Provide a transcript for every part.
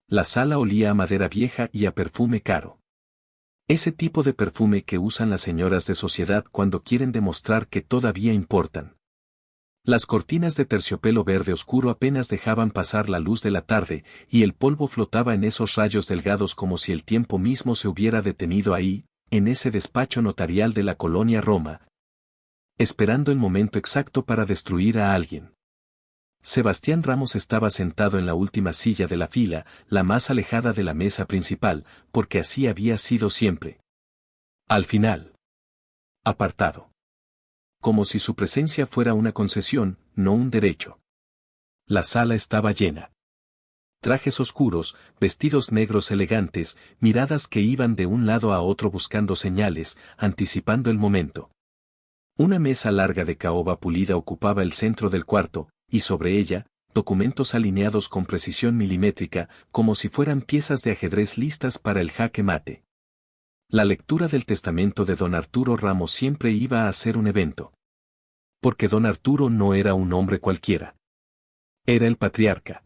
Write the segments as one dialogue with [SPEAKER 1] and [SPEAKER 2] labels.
[SPEAKER 1] La sala olía a madera vieja y a perfume caro. Ese tipo de perfume que usan las señoras de sociedad cuando quieren demostrar que todavía importan. Las cortinas de terciopelo verde oscuro apenas dejaban pasar la luz de la tarde, y el polvo flotaba en esos rayos delgados como si el tiempo mismo se hubiera detenido ahí, en ese despacho notarial de la colonia Roma, esperando el momento exacto para destruir a alguien. Sebastián Ramos estaba sentado en la última silla de la fila, la más alejada de la mesa principal, porque así había sido siempre. Al final. Apartado. Como si su presencia fuera una concesión, no un derecho. La sala estaba llena. Trajes oscuros, vestidos negros elegantes, miradas que iban de un lado a otro buscando señales, anticipando el momento. Una mesa larga de caoba pulida ocupaba el centro del cuarto, y sobre ella, documentos alineados con precisión milimétrica, como si fueran piezas de ajedrez listas para el jaque mate. La lectura del testamento de don Arturo Ramos siempre iba a ser un evento. Porque don Arturo no era un hombre cualquiera. Era el patriarca.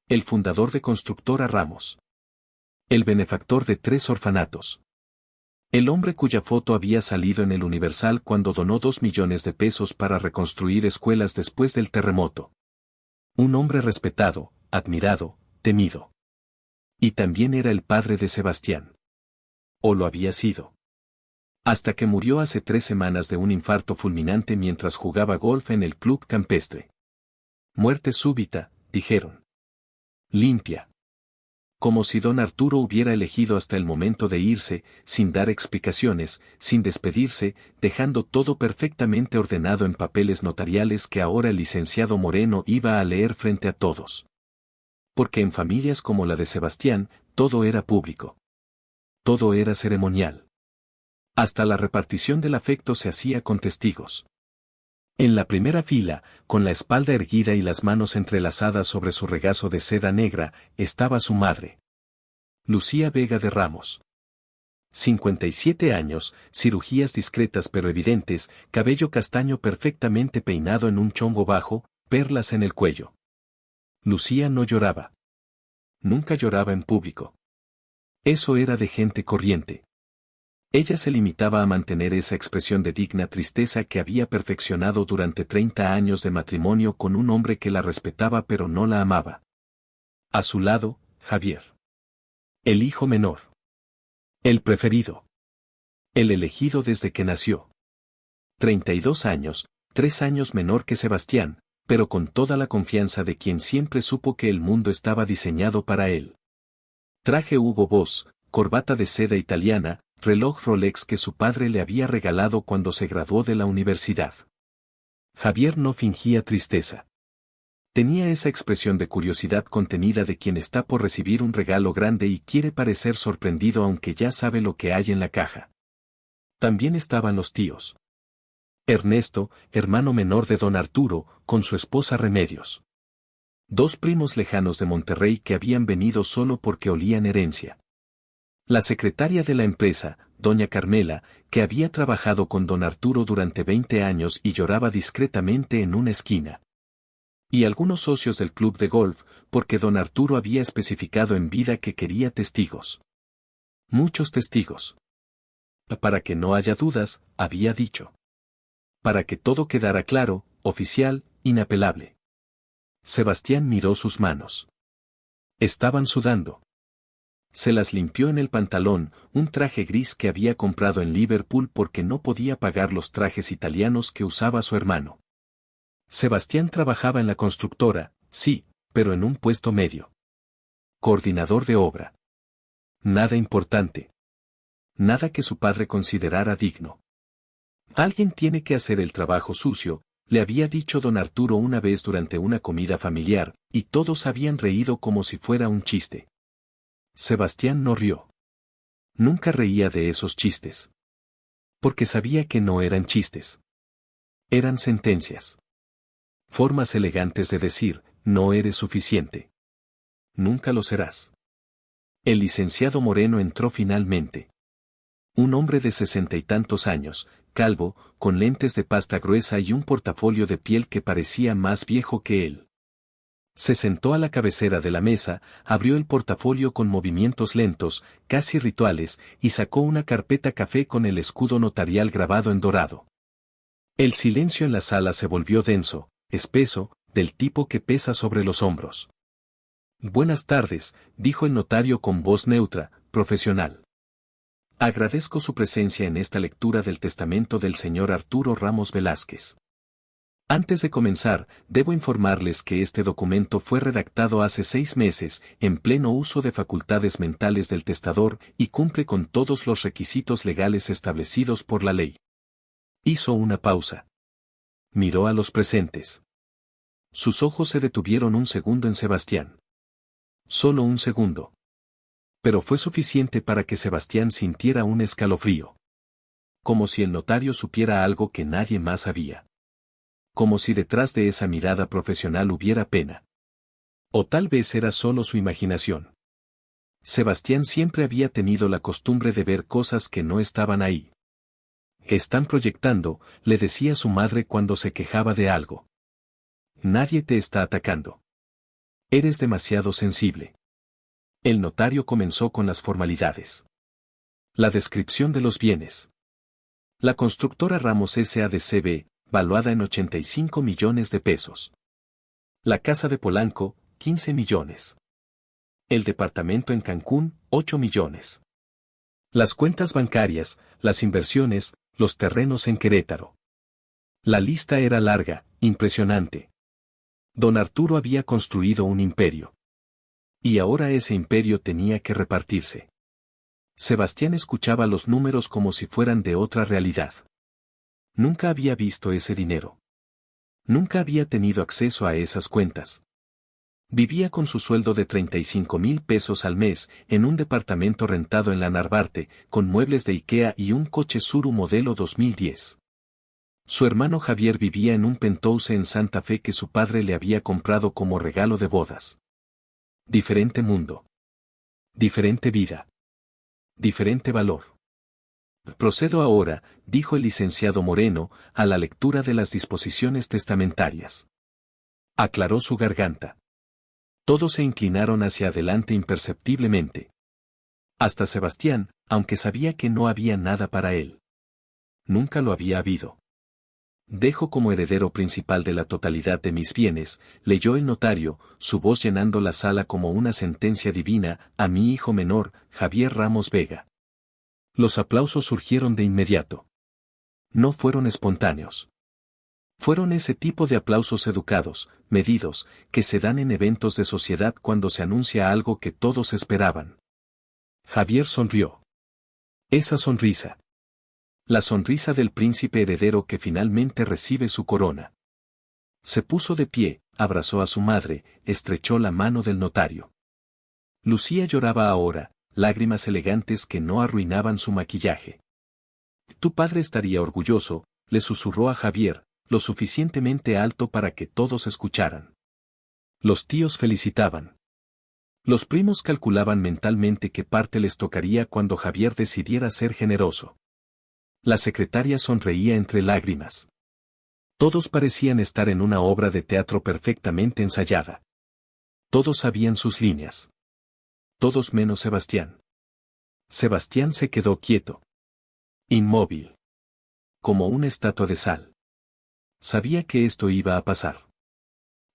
[SPEAKER 1] El fundador de Constructora Ramos. El benefactor de 3 orfanatos. El hombre cuya foto había salido en el Universal cuando donó 2 millones de pesos para reconstruir escuelas después del terremoto. Un hombre respetado, admirado, temido. Y también era el padre de Sebastián. O lo había sido. Hasta que murió hace 3 semanas de un infarto fulminante mientras jugaba golf en el club campestre. Muerte súbita, dijeron. Limpia. Como si don Arturo hubiera elegido hasta el momento de irse, sin dar explicaciones, sin despedirse, dejando todo perfectamente ordenado en papeles notariales que ahora el licenciado Moreno iba a leer frente a todos. Porque en familias como la de Sebastián, todo era público. Todo era ceremonial. Hasta la repartición del afecto se hacía con testigos. En la primera fila, con la espalda erguida y las manos entrelazadas sobre su regazo de seda negra, estaba su madre. Lucía Vega de Ramos. 57 años, cirugías discretas pero evidentes, cabello castaño perfectamente peinado en un chongo bajo, perlas en el cuello. Lucía no lloraba. Nunca lloraba en público. Eso era de gente corriente. Ella se limitaba a mantener esa expresión de digna tristeza que había perfeccionado durante 30 años de matrimonio con un hombre que la respetaba pero no la amaba. A su lado, Javier. El hijo menor. El preferido. El elegido desde que nació. 32 años, 3 años menor que Sebastián, pero con toda la confianza de quien siempre supo que el mundo estaba diseñado para él. Traje Hugo Boss, corbata de seda italiana, reloj Rolex que su padre le había regalado cuando se graduó de la universidad. Javier no fingía tristeza. Tenía esa expresión de curiosidad contenida de quien está por recibir un regalo grande y quiere parecer sorprendido aunque ya sabe lo que hay en la caja. También estaban los tíos. Ernesto, hermano menor de don Arturo, con su esposa Remedios. 2 primos lejanos de Monterrey que habían venido solo porque olían herencia. La secretaria de la empresa, doña Carmela, que había trabajado con don Arturo durante 20 años y lloraba discretamente en una esquina. Y algunos socios del club de golf, porque don Arturo había especificado en vida que quería testigos. Muchos testigos. Para que no haya dudas, había dicho. Para que todo quedara claro, oficial, inapelable. Sebastián miró sus manos. Estaban sudando. Se las limpió en el pantalón, un traje gris que había comprado en Liverpool porque no podía pagar los trajes italianos que usaba su hermano. Sebastián trabajaba en la constructora, sí, pero en un puesto medio. Coordinador de obra. Nada importante. Nada que su padre considerara digno. Alguien tiene que hacer el trabajo sucio, le había dicho don Arturo una vez durante una comida familiar, y todos habían reído como si fuera un chiste. Sebastián no rió. Nunca reía de esos chistes. Porque sabía que no eran chistes. Eran sentencias. Formas elegantes de decir, no eres suficiente. Nunca lo serás. El licenciado Moreno entró finalmente. Un hombre de 60 y tantos años, calvo, con lentes de pasta gruesa y un portafolio de piel que parecía más viejo que él. Se sentó a la cabecera de la mesa, abrió el portafolio con movimientos lentos, casi rituales, y sacó una carpeta café con el escudo notarial grabado en dorado. El silencio en la sala se volvió denso, espeso, del tipo que pesa sobre los hombros. Buenas tardes, dijo el notario con voz neutra, profesional. Agradezco su presencia en esta lectura del testamento del señor Arturo Ramos Velázquez. Antes de comenzar, debo informarles que este documento fue redactado hace 6 meses, en pleno uso de facultades mentales del testador, y cumple con todos los requisitos legales establecidos por la ley. Hizo una pausa. Miró a los presentes. Sus ojos se detuvieron un segundo en Sebastián. Solo un segundo. Pero fue suficiente para que Sebastián sintiera un escalofrío. Como si el notario supiera algo que nadie más sabía. Como si detrás de esa mirada profesional hubiera pena. O tal vez era solo su imaginación. Sebastián siempre había tenido la costumbre de ver cosas que no estaban ahí. Están proyectando, le decía su madre cuando se quejaba de algo. Nadie te está atacando. Eres demasiado sensible. El notario comenzó con las formalidades. La descripción de los bienes. La constructora Ramos S.A.D.C.B., valuada en 85 millones de pesos. La casa de Polanco, 15 millones. El departamento en Cancún, 8 millones. Las cuentas bancarias, las inversiones, los terrenos en Querétaro. La lista era larga, impresionante. Don Arturo había construido un imperio. Y ahora ese imperio tenía que repartirse. Sebastián escuchaba los números como si fueran de otra realidad. Nunca había visto ese dinero. Nunca había tenido acceso a esas cuentas. Vivía con su sueldo de 35,000 pesos al mes, en un departamento rentado en la Narvarte, con muebles de IKEA y un coche Tsuru modelo 2010. Su hermano Javier vivía en un penthouse en Santa Fe que su padre le había comprado como regalo de bodas. Diferente mundo. Diferente vida. Diferente valor. Procedo ahora, dijo el licenciado Moreno, a la lectura de las disposiciones testamentarias. Aclaró su garganta. Todos se inclinaron hacia adelante imperceptiblemente. Hasta Sebastián, aunque sabía que no había nada para él. Nunca lo había habido. Dejo como heredero principal de la totalidad de mis bienes, leyó el notario, su voz llenando la sala como una sentencia divina, a mi hijo menor, Javier Ramos Vega. Los aplausos surgieron de inmediato. No fueron espontáneos. Fueron ese tipo de aplausos educados, medidos, que se dan en eventos de sociedad cuando se anuncia algo que todos esperaban. Javier sonrió. Esa sonrisa. La sonrisa del príncipe heredero que finalmente recibe su corona. Se puso de pie, abrazó a su madre, estrechó la mano del notario. Lucía lloraba ahora, lágrimas elegantes que no arruinaban su maquillaje. Tu padre estaría orgulloso, le susurró a Javier, lo suficientemente alto para que todos escucharan. Los tíos felicitaban. Los primos calculaban mentalmente qué parte les tocaría cuando Javier decidiera ser generoso. La secretaria sonreía entre lágrimas. Todos parecían estar en una obra de teatro perfectamente ensayada. Todos sabían sus líneas. Todos menos Sebastián. Sebastián se quedó quieto. Inmóvil. Como una estatua de sal. Sabía que esto iba a pasar.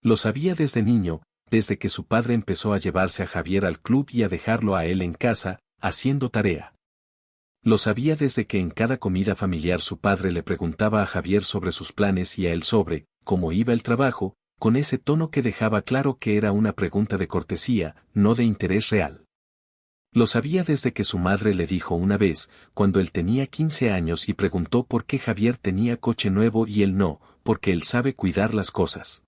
[SPEAKER 1] Lo sabía desde niño, desde que su padre empezó a llevarse a Javier al club y a dejarlo a él en casa, haciendo tarea. Lo sabía desde que en cada comida familiar su padre le preguntaba a Javier sobre sus planes y a él sobre cómo iba el trabajo, con ese tono que dejaba claro que era una pregunta de cortesía, no de interés real. Lo sabía desde que su madre le dijo una vez, cuando él tenía 15 años y preguntó por qué Javier tenía coche nuevo y él no, porque él sabe cuidar las cosas.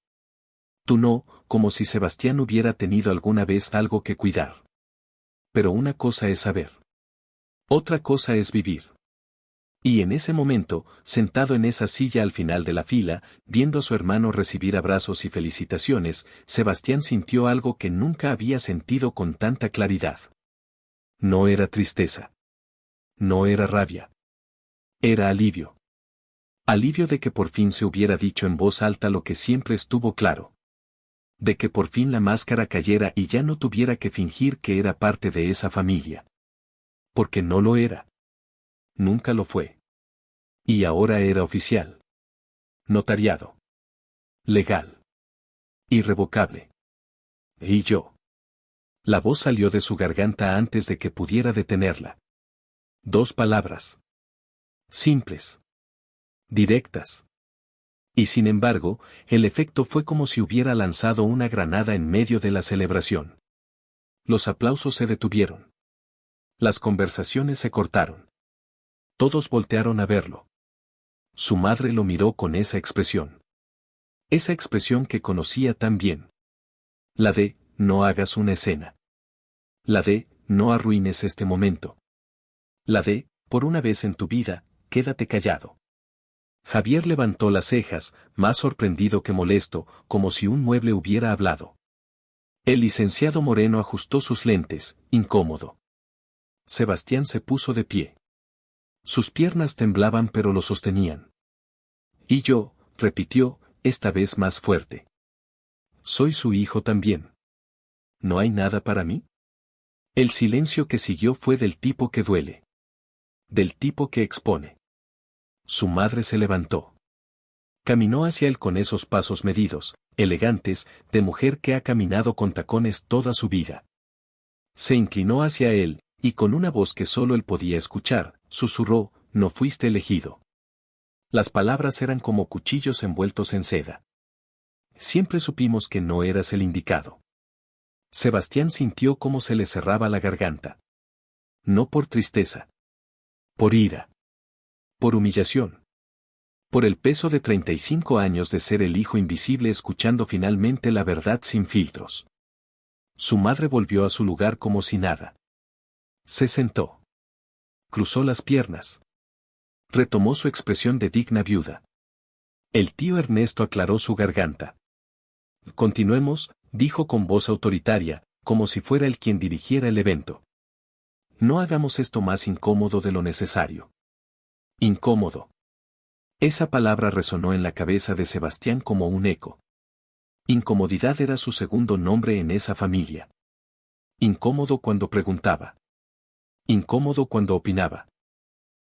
[SPEAKER 1] Tú no, como si Sebastián hubiera tenido alguna vez algo que cuidar. Pero una cosa es saber. Otra cosa es vivir. Y en ese momento, sentado en esa silla al final de la fila, viendo a su hermano recibir abrazos y felicitaciones, Sebastián sintió algo que nunca había sentido con tanta claridad. No era tristeza. No era rabia. Era alivio. Alivio de que por fin se hubiera dicho en voz alta lo que siempre estuvo claro. De que por fin la máscara cayera y ya no tuviera que fingir que era parte de esa familia. Porque no lo era. Nunca lo fue. Y ahora era oficial. Notariado. Legal. Irrevocable. ¿Y yo? La voz salió de su garganta antes de que pudiera detenerla. 2 palabras. Simples. Directas. Y sin embargo, el efecto fue como si hubiera lanzado una granada en medio de la celebración. Los aplausos se detuvieron. Las conversaciones se cortaron. Todos voltearon a verlo. Su madre lo miró con esa expresión. Esa expresión que conocía tan bien. La de, no hagas una escena. La de, no arruines este momento. La de, por una vez en tu vida, quédate callado. Javier levantó las cejas, más sorprendido que molesto, como si un mueble hubiera hablado. El licenciado Moreno ajustó sus lentes, incómodo. Sebastián se puso de pie. Sus piernas temblaban pero lo sostenían. Y yo, repitió, esta vez más fuerte. Soy su hijo también. ¿No hay nada para mí? El silencio que siguió fue del tipo que duele. Del tipo que expone. Su madre se levantó. Caminó hacia él con esos pasos medidos, elegantes, de mujer que ha caminado con tacones toda su vida. Se inclinó hacia él, y con una voz que solo él podía escuchar, susurró, no fuiste elegido. Las palabras eran como cuchillos envueltos en seda. Siempre supimos que no eras el indicado. Sebastián sintió cómo se le cerraba la garganta. No por tristeza. Por ira. Por humillación. Por el peso de 35 años de ser el hijo invisible escuchando finalmente la verdad sin filtros. Su madre volvió a su lugar como si nada. Se sentó. Cruzó las piernas. Retomó su expresión de digna viuda. El tío Ernesto aclaró su garganta. Continuemos, dijo con voz autoritaria, como si fuera él quien dirigiera el evento. No hagamos esto más incómodo de lo necesario. Incómodo. Esa palabra resonó en la cabeza de Sebastián como un eco. Incomodidad era su segundo nombre en esa familia. Incómodo cuando preguntaba. Incómodo cuando opinaba.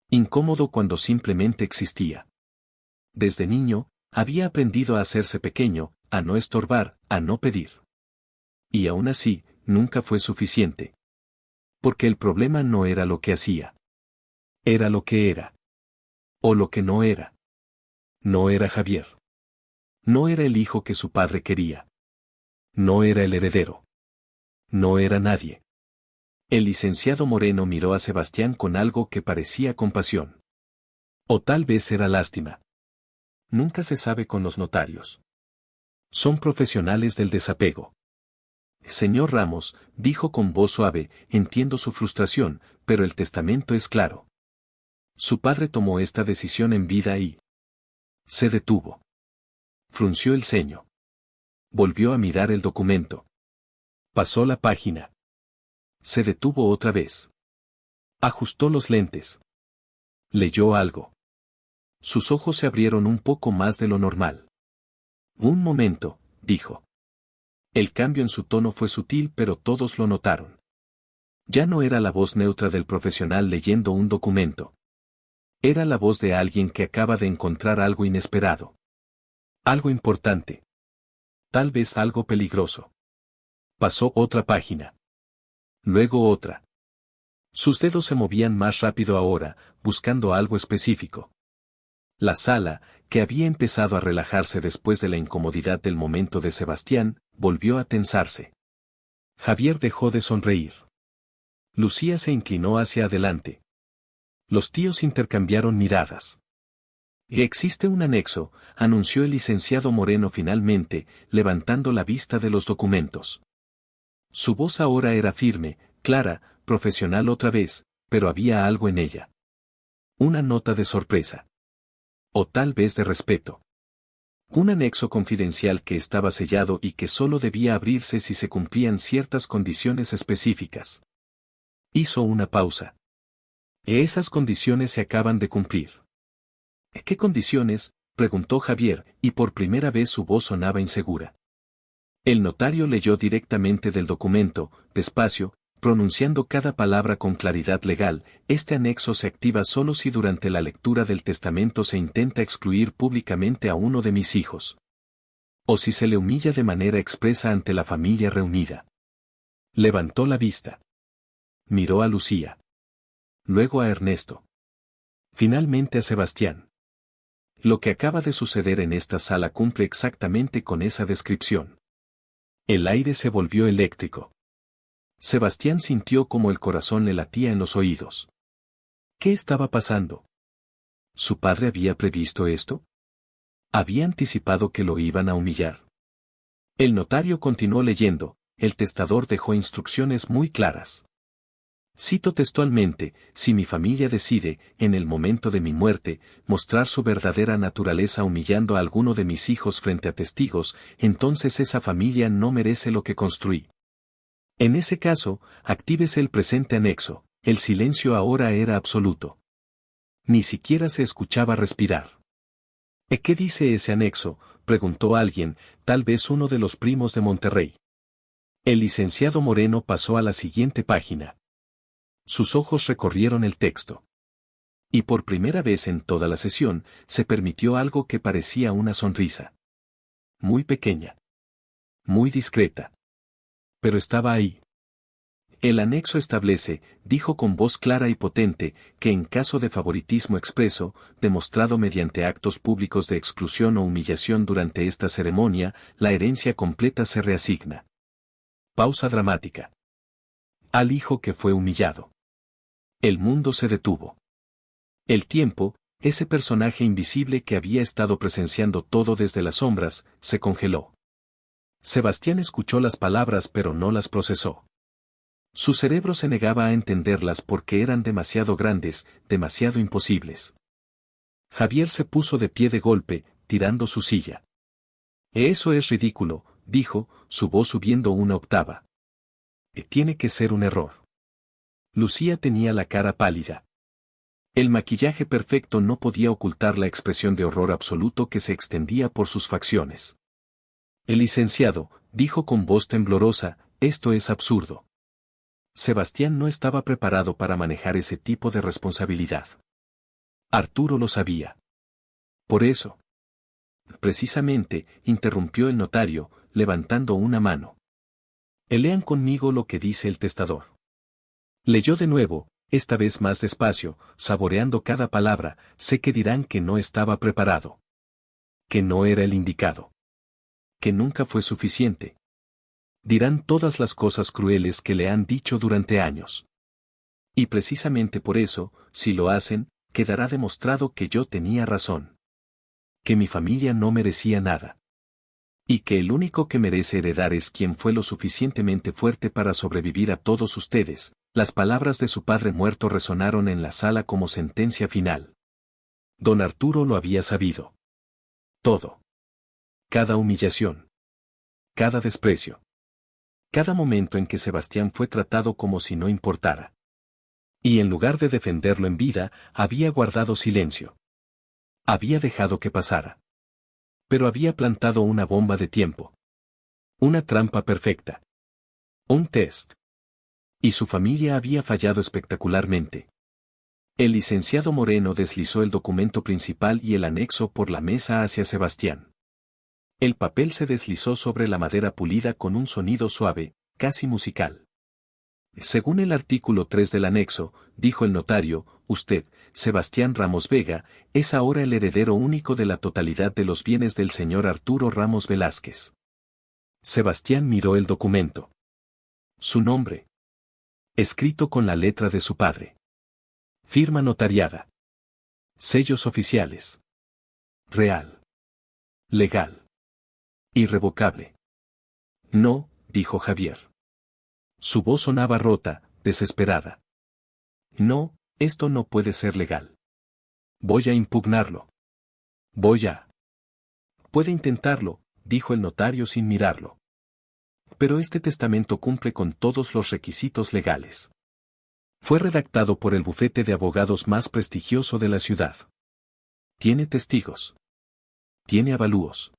[SPEAKER 1] Incómodo cuando simplemente existía. Desde niño, había aprendido a hacerse pequeño, a no estorbar, a no pedir. Y aún así, nunca fue suficiente. Porque el problema no era lo que hacía. Era lo que era. O lo que no era. No era Javier. No era el hijo que su padre quería. No era el heredero. No era nadie. El licenciado Moreno miró a Sebastián con algo que parecía compasión. O tal vez era lástima. Nunca se sabe con los notarios. Son profesionales del desapego. Señor Ramos, dijo con voz suave, entiendo su frustración, pero el testamento es claro. Su padre tomó esta decisión en vida y se detuvo. Frunció el ceño. Volvió a mirar el documento. Pasó la página. Se detuvo otra vez. Ajustó los lentes. Leyó algo. Sus ojos se abrieron un poco más de lo normal. Un momento, dijo. El cambio en su tono fue sutil pero todos lo notaron. Ya no era la voz neutra del profesional leyendo un documento. Era la voz de alguien que acaba de encontrar algo inesperado. Algo importante. Tal vez algo peligroso. Pasó otra página. Luego otra. Sus dedos se movían más rápido ahora, buscando algo específico. La sala, que había empezado a relajarse después de la incomodidad del momento de Sebastián, volvió a tensarse. Javier dejó de sonreír. Lucía se inclinó hacia adelante. Los tíos intercambiaron miradas. Y existe un anexo, anunció el licenciado Moreno finalmente, levantando la vista de los documentos. Su voz ahora era firme, clara, profesional otra vez, pero había algo en ella. Una nota de sorpresa. O tal vez de respeto. Un anexo confidencial que estaba sellado y que solo debía abrirse si se cumplían ciertas condiciones específicas. Hizo una pausa. Esas condiciones se acaban de cumplir. ¿Qué condiciones?, preguntó Javier, y por primera vez su voz sonaba insegura. El notario leyó directamente del documento, despacio, pronunciando cada palabra con claridad legal. Este anexo se activa solo si durante la lectura del testamento se intenta excluir públicamente a uno de mis hijos. O si se le humilla de manera expresa ante la familia reunida. Levantó la vista. Miró a Lucía. Luego a Ernesto. Finalmente a Sebastián. Lo que acaba de suceder en esta sala cumple exactamente con esa descripción. El aire se volvió eléctrico. Sebastián sintió como el corazón le latía en los oídos. ¿Qué estaba pasando? ¿Su padre había previsto esto? ¿Había anticipado que lo iban a humillar? El notario continuó leyendo. El testador dejó instrucciones muy claras. Cito textualmente: si mi familia decide, en el momento de mi muerte, mostrar su verdadera naturaleza humillando a alguno de mis hijos frente a testigos, entonces esa familia no merece lo que construí. En ese caso, actívese el presente anexo. El silencio ahora era absoluto. Ni siquiera se escuchaba respirar. ¿Qué dice ese anexo?, preguntó alguien, tal vez uno de los primos de Monterrey. El licenciado Moreno pasó a la siguiente página. Sus ojos recorrieron el texto. Y por primera vez en toda la sesión, se permitió algo que parecía una sonrisa. Muy pequeña. Muy discreta. Pero estaba ahí. El anexo establece, dijo con voz clara y potente, que en caso de favoritismo expreso, demostrado mediante actos públicos de exclusión o humillación durante esta ceremonia, la herencia completa se reasigna. Pausa dramática. Al hijo que fue humillado. El mundo se detuvo. El tiempo, ese personaje invisible que había estado presenciando todo desde las sombras, se congeló. Sebastián escuchó las palabras pero no las procesó. Su cerebro se negaba a entenderlas porque eran demasiado grandes, demasiado imposibles. Javier se puso de pie de golpe, tirando su silla. Eso es ridículo, dijo, su voz subiendo una octava. Tiene que ser un error. Lucía tenía la cara pálida. El maquillaje perfecto no podía ocultar la expresión de horror absoluto que se extendía por sus facciones. El licenciado, dijo con voz temblorosa, esto es absurdo. Sebastián no estaba preparado para manejar ese tipo de responsabilidad. Arturo lo sabía. Por eso. Precisamente, interrumpió el notario, levantando una mano. Lean conmigo lo que dice el testador. Leyó de nuevo, esta vez más despacio, saboreando cada palabra. Sé que dirán que no estaba preparado. Que no era el indicado. Que nunca fue suficiente. Dirán todas las cosas crueles que le han dicho durante años. Y precisamente por eso, si lo hacen, quedará demostrado que yo tenía razón. Que mi familia no merecía nada. Y que el único que merece heredar es quien fue lo suficientemente fuerte para sobrevivir a todos ustedes. Las palabras de su padre muerto resonaron en la sala como sentencia final. Don Arturo lo había sabido. Todo. Cada humillación. Cada desprecio. Cada momento en que Sebastián fue tratado como si no importara. Y en lugar de defenderlo en vida, había guardado silencio. Había dejado que pasara. Pero había plantado una bomba de tiempo. Una trampa perfecta. Un test. Y su familia había fallado espectacularmente. El licenciado Moreno deslizó el documento principal y el anexo por la mesa hacia Sebastián. El papel se deslizó sobre la madera pulida con un sonido suave, casi musical. Según el artículo 3 del anexo, dijo el notario, usted, Sebastián Ramos Vega, es ahora el heredero único de la totalidad de los bienes del señor Arturo Ramos Velázquez. Sebastián miró el documento. Su nombre. Escrito con la letra de su padre. Firma notariada. Sellos oficiales. Real. Legal. Irrevocable. No, dijo Javier. Su voz sonaba rota, desesperada. No, esto no puede ser legal. Voy a impugnarlo. Voy a... Puede intentarlo, dijo el notario sin mirarlo. Pero este testamento cumple con todos los requisitos legales. Fue redactado por el bufete de abogados más prestigioso de la ciudad. Tiene testigos. Tiene avalúos.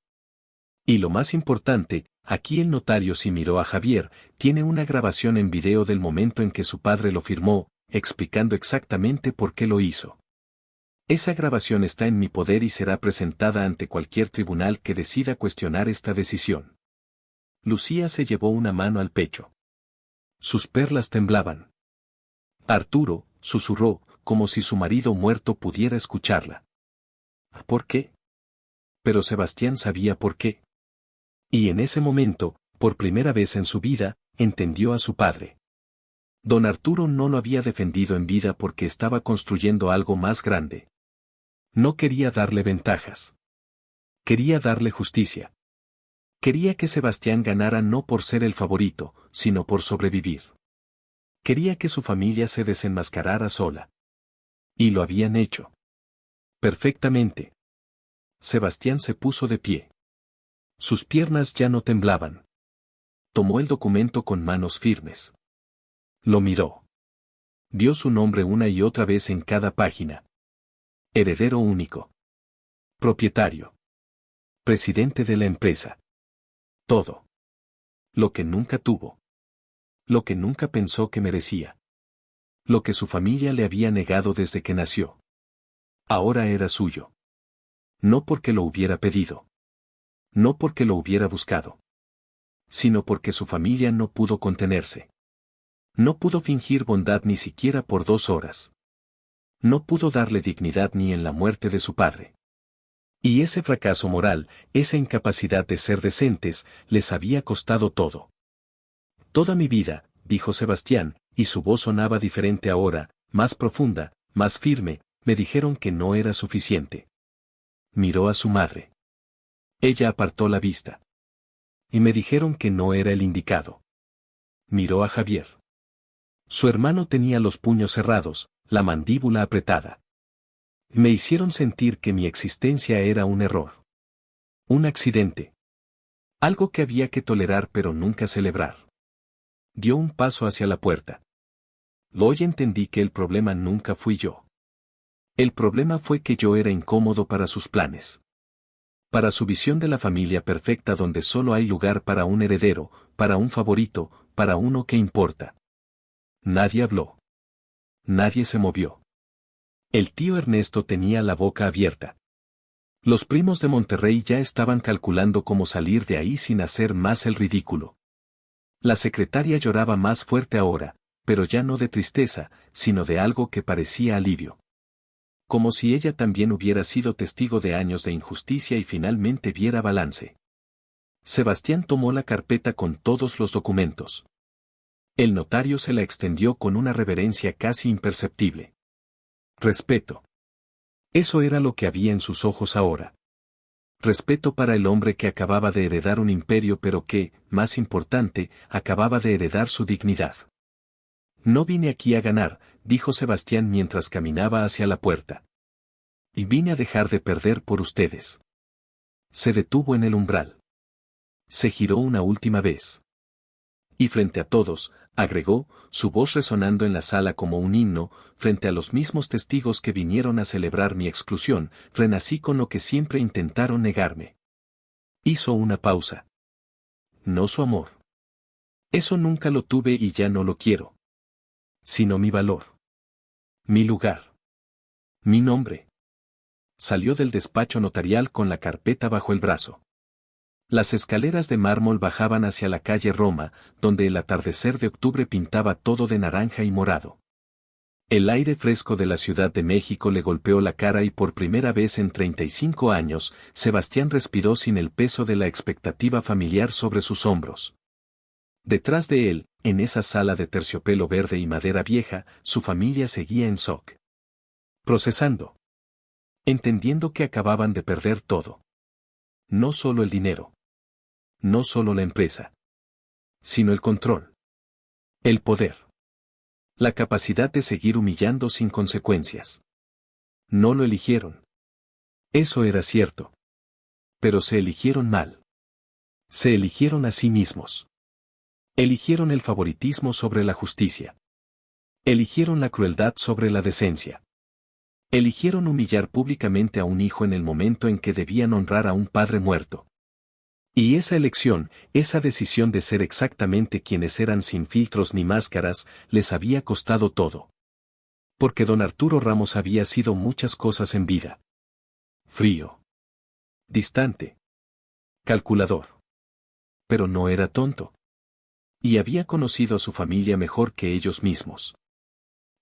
[SPEAKER 1] Y lo más importante, Aquí el notario sí miró a Javier, tiene una grabación en video del momento en que su padre lo firmó, explicando exactamente por qué lo hizo. Esa grabación está en mi poder y será presentada ante cualquier tribunal que decida cuestionar esta decisión. Lucía se llevó una mano al pecho. Sus perlas temblaban. Arturo, susurró, como si su marido muerto pudiera escucharla. ¿Por qué? Pero Sebastián sabía por qué. Y en ese momento, por primera vez en su vida, entendió a su padre. Don Arturo no lo había defendido en vida porque estaba construyendo algo más grande. No quería darle ventajas. Quería darle justicia. Quería que Sebastián ganara no por ser el favorito, sino por sobrevivir. Quería que su familia se desenmascarara sola. Y lo habían hecho. Perfectamente. Sebastián se puso de pie. Sus piernas ya no temblaban. Tomó el documento con manos firmes. Lo miró. Dio su nombre una y otra vez en cada página. Heredero único. Propietario. Presidente de la empresa. Todo. Lo que nunca tuvo. Lo que nunca pensó que merecía. Lo que su familia le había negado desde que nació. Ahora era suyo. No porque lo hubiera pedido. No porque lo hubiera buscado. Sino porque su familia no pudo contenerse. No pudo fingir bondad ni siquiera por 2 horas. No pudo darle dignidad ni en la muerte de su padre. Y ese fracaso moral, esa incapacidad de ser decentes, les había costado todo. Toda mi vida, dijo Sebastián, y su voz sonaba diferente ahora, más profunda, más firme, me dijeron que no era suficiente. Miró a su madre. Ella apartó la vista. Y me dijeron que no era el indicado. Miró a Javier. Su hermano tenía los puños cerrados, la mandíbula apretada. Me hicieron sentir que mi existencia era un error. Un accidente. Algo que había que tolerar pero nunca celebrar. Dio un paso hacia la puerta. Hoy entendí que el problema nunca fui yo. El problema fue que yo era incómodo para sus planes. Para su visión de la familia perfecta donde solo hay lugar para un heredero, para un favorito, para uno que importa. Nadie habló. Nadie se movió. El tío Ernesto tenía la boca abierta. Los primos de Monterrey ya estaban calculando cómo salir de ahí sin hacer más el ridículo. La secretaria lloraba más fuerte ahora, pero ya no de tristeza, sino de algo que parecía alivio. Como si ella también hubiera sido testigo de años de injusticia y finalmente viera balance. Sebastián tomó la carpeta con todos los documentos. El notario se la extendió con una reverencia casi imperceptible. Respeto. Eso era lo que había en sus ojos ahora. Respeto para el hombre que acababa de heredar un imperio pero que, más importante, acababa de heredar su dignidad. No vine aquí a ganar, dijo Sebastián mientras caminaba hacia la puerta. Y vine a dejar de perder por ustedes. Se detuvo en el umbral. Se giró una última vez. Y frente a todos, agregó, su voz resonando en la sala como un himno, frente a los mismos testigos que vinieron a celebrar mi exclusión, renací con lo que siempre intentaron negarme. Hizo una pausa. No su amor. Eso nunca lo tuve y ya no lo quiero. Sino mi valor. Mi lugar. Mi nombre. Salió del despacho notarial con la carpeta bajo el brazo. Las escaleras de mármol bajaban hacia la calle Roma, donde el atardecer de octubre pintaba todo de naranja y morado. El aire fresco de la Ciudad de México le golpeó la cara y por primera vez en 35 años, Sebastián respiró sin el peso de la expectativa familiar sobre sus hombros. Detrás de él, en esa sala de terciopelo verde y madera vieja, su familia seguía en shock. Procesando. Entendiendo que acababan de perder todo. No solo el dinero. No solo la empresa. Sino el control. El poder. La capacidad de seguir humillando sin consecuencias. No lo eligieron. Eso era cierto. Pero se eligieron mal. Se eligieron a sí mismos. Eligieron el favoritismo sobre la justicia. Eligieron la crueldad sobre la decencia. Eligieron humillar públicamente a un hijo en el momento en que debían honrar a un padre muerto. Y esa elección, esa decisión de ser exactamente quienes eran sin filtros ni máscaras, les había costado todo. Porque don Arturo Ramos había sido muchas cosas en vida. Frío. Distante. Calculador. Pero no era tonto. Y había conocido a su familia mejor que ellos mismos.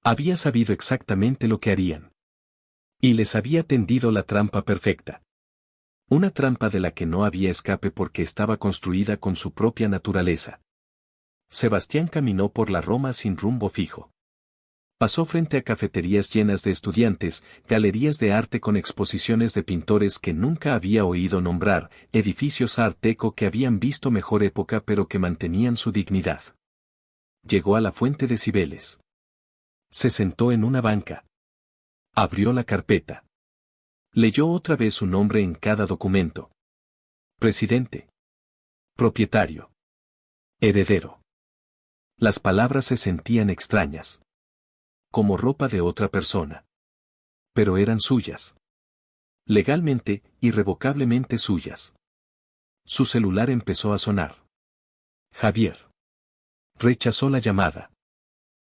[SPEAKER 1] Había sabido exactamente lo que harían. Y les había tendido la trampa perfecta. Una trampa de la que no había escape porque estaba construida con su propia naturaleza. Sebastián caminó por la Roma sin rumbo fijo. Pasó frente a cafeterías llenas de estudiantes, galerías de arte con exposiciones de pintores que nunca había oído nombrar, edificios art deco que habían visto mejor época pero que mantenían su dignidad. Llegó a la fuente de Cibeles. Se sentó en una banca. Abrió la carpeta. Leyó otra vez su nombre en cada documento. Presidente. Propietario. Heredero. Las palabras se sentían extrañas. Como ropa de otra persona. Pero eran suyas. Legalmente, irrevocablemente suyas. Su celular empezó a sonar. Javier. Rechazó la llamada.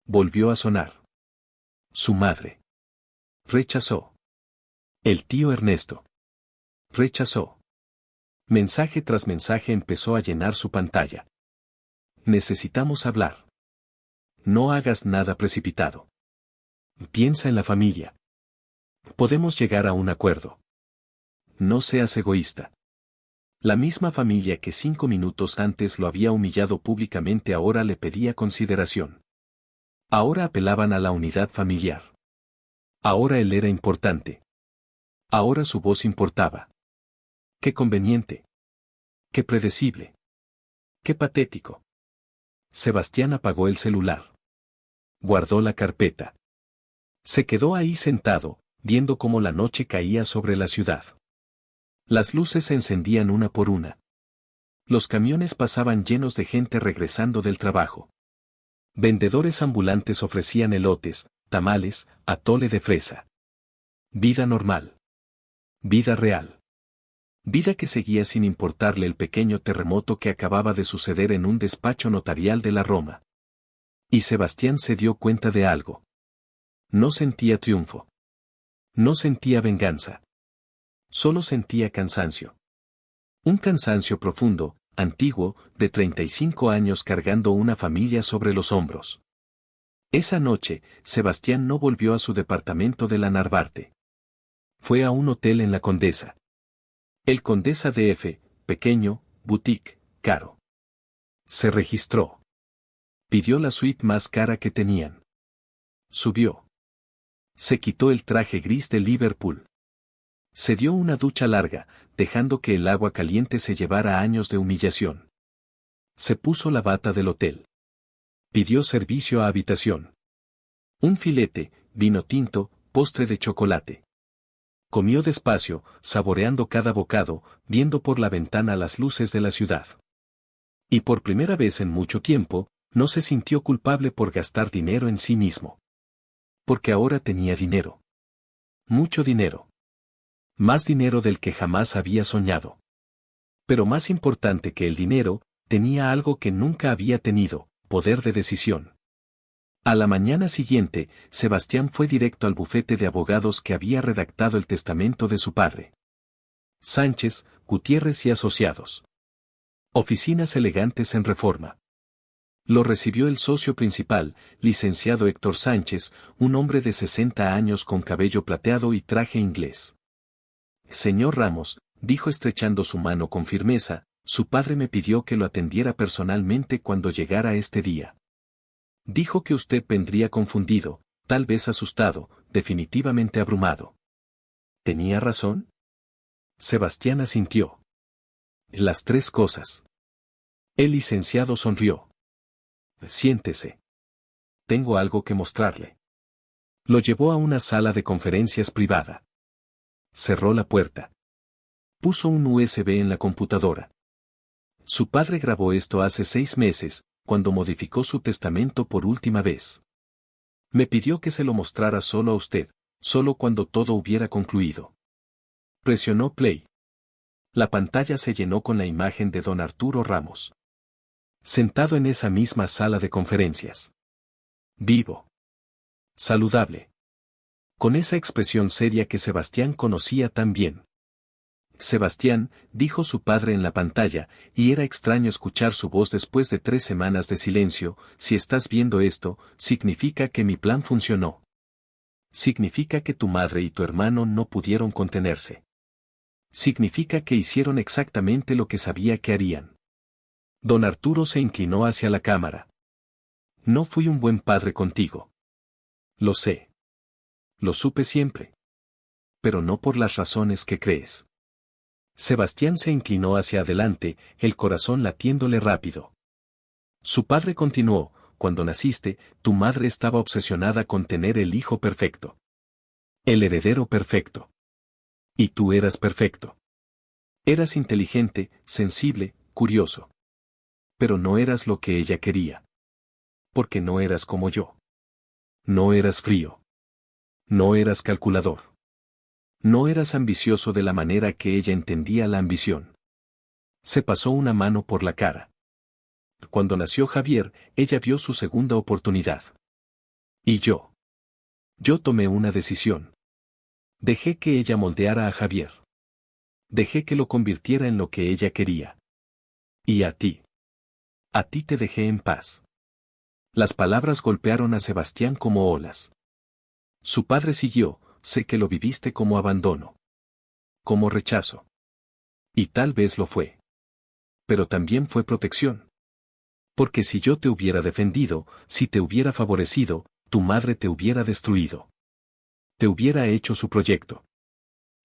[SPEAKER 1] Volvió a sonar. Su madre. Rechazó. El tío Ernesto. Rechazó. Mensaje tras mensaje empezó a llenar su pantalla. Necesitamos hablar. No hagas nada precipitado. Piensa en la familia. Podemos llegar a un acuerdo. No seas egoísta. La misma familia que 5 minutos antes lo había humillado públicamente ahora le pedía consideración. Ahora apelaban a la unidad familiar. Ahora él era importante. Ahora su voz importaba. Qué conveniente. Qué predecible. Qué patético. Sebastián apagó el celular. Guardó la carpeta. Se quedó ahí sentado, viendo cómo la noche caía sobre la ciudad. Las luces se encendían una por una. Los camiones pasaban llenos de gente regresando del trabajo. Vendedores ambulantes ofrecían elotes, tamales, atole de fresa. Vida normal. Vida real. Vida que seguía sin importarle el pequeño terremoto que acababa de suceder en un despacho notarial de la Roma. Y Sebastián se dio cuenta de algo. No sentía triunfo. No sentía venganza. Solo sentía cansancio. Un cansancio profundo, antiguo, de 35 años cargando una familia sobre los hombros. Esa noche, Sebastián no volvió a su departamento de la Narvarte. Fue a un hotel en la Condesa. El Condesa DF, pequeño, boutique, caro. Se registró. Pidió la suite más cara que tenían. Subió. Se quitó el traje gris de Liverpool. Se dio una ducha larga, dejando que el agua caliente se llevara años de humillación. Se puso la bata del hotel. Pidió servicio a habitación. Un filete, vino tinto, postre de chocolate. Comió despacio, saboreando cada bocado, viendo por la ventana las luces de la ciudad. Y por primera vez en mucho tiempo, no se sintió culpable por gastar dinero en sí mismo. Porque ahora tenía dinero. Mucho dinero. Más dinero del que jamás había soñado. Pero más importante que el dinero, tenía algo que nunca había tenido, poder de decisión. A la mañana siguiente, Sebastián fue directo al bufete de abogados que había redactado el testamento de su padre. Sánchez, Gutiérrez y Asociados. Oficinas elegantes en Reforma. Lo recibió el socio principal, licenciado Héctor Sánchez, un hombre de 60 años con cabello plateado y traje inglés. Señor Ramos, dijo estrechando su mano con firmeza, su padre me pidió que lo atendiera personalmente cuando llegara este día. Dijo que usted vendría confundido, tal vez asustado, definitivamente abrumado. ¿Tenía razón? Sebastián asintió. Las 3 cosas. El licenciado sonrió. Siéntese. Tengo algo que mostrarle. Lo llevó a una sala de conferencias privada. Cerró la puerta. Puso un USB en la computadora. Su padre grabó esto hace 6 meses, cuando modificó su testamento por última vez. Me pidió que se lo mostrara solo a usted, solo cuando todo hubiera concluido. Presionó play. La pantalla se llenó con la imagen de don Arturo Ramos, sentado en esa misma sala de conferencias. Vivo. Saludable. Con esa expresión seria que Sebastián conocía tan bien. Sebastián, dijo su padre en la pantalla, y era extraño escuchar su voz después de 3 semanas de silencio, si estás viendo esto, significa que mi plan funcionó. Significa que tu madre y tu hermano no pudieron contenerse. Significa que hicieron exactamente lo que sabía que harían. Don Arturo se inclinó hacia la cámara. No fui un buen padre contigo. Lo sé. Lo supe siempre. Pero no por las razones que crees. Sebastián se inclinó hacia adelante, el corazón latiéndole rápido. Su padre continuó, cuando naciste, tu madre estaba obsesionada con tener el hijo perfecto. El heredero perfecto. Y tú eras perfecto. Eras inteligente, sensible, curioso. Pero no eras lo que ella quería. Porque no eras como yo. No eras frío. No eras calculador. No eras ambicioso de la manera que ella entendía la ambición. Se pasó una mano por la cara. Cuando nació Javier, ella vio su segunda oportunidad. Y yo. Yo tomé una decisión. Dejé que ella moldeara a Javier. Dejé que lo convirtiera en lo que ella quería. Y a ti. A ti te dejé en paz. Las palabras golpearon a Sebastián como olas. Su padre siguió, sé que lo viviste como abandono. Como rechazo. Y tal vez lo fue. Pero también fue protección. Porque si yo te hubiera defendido, si te hubiera favorecido, tu madre te hubiera destruido. Te hubiera hecho su proyecto.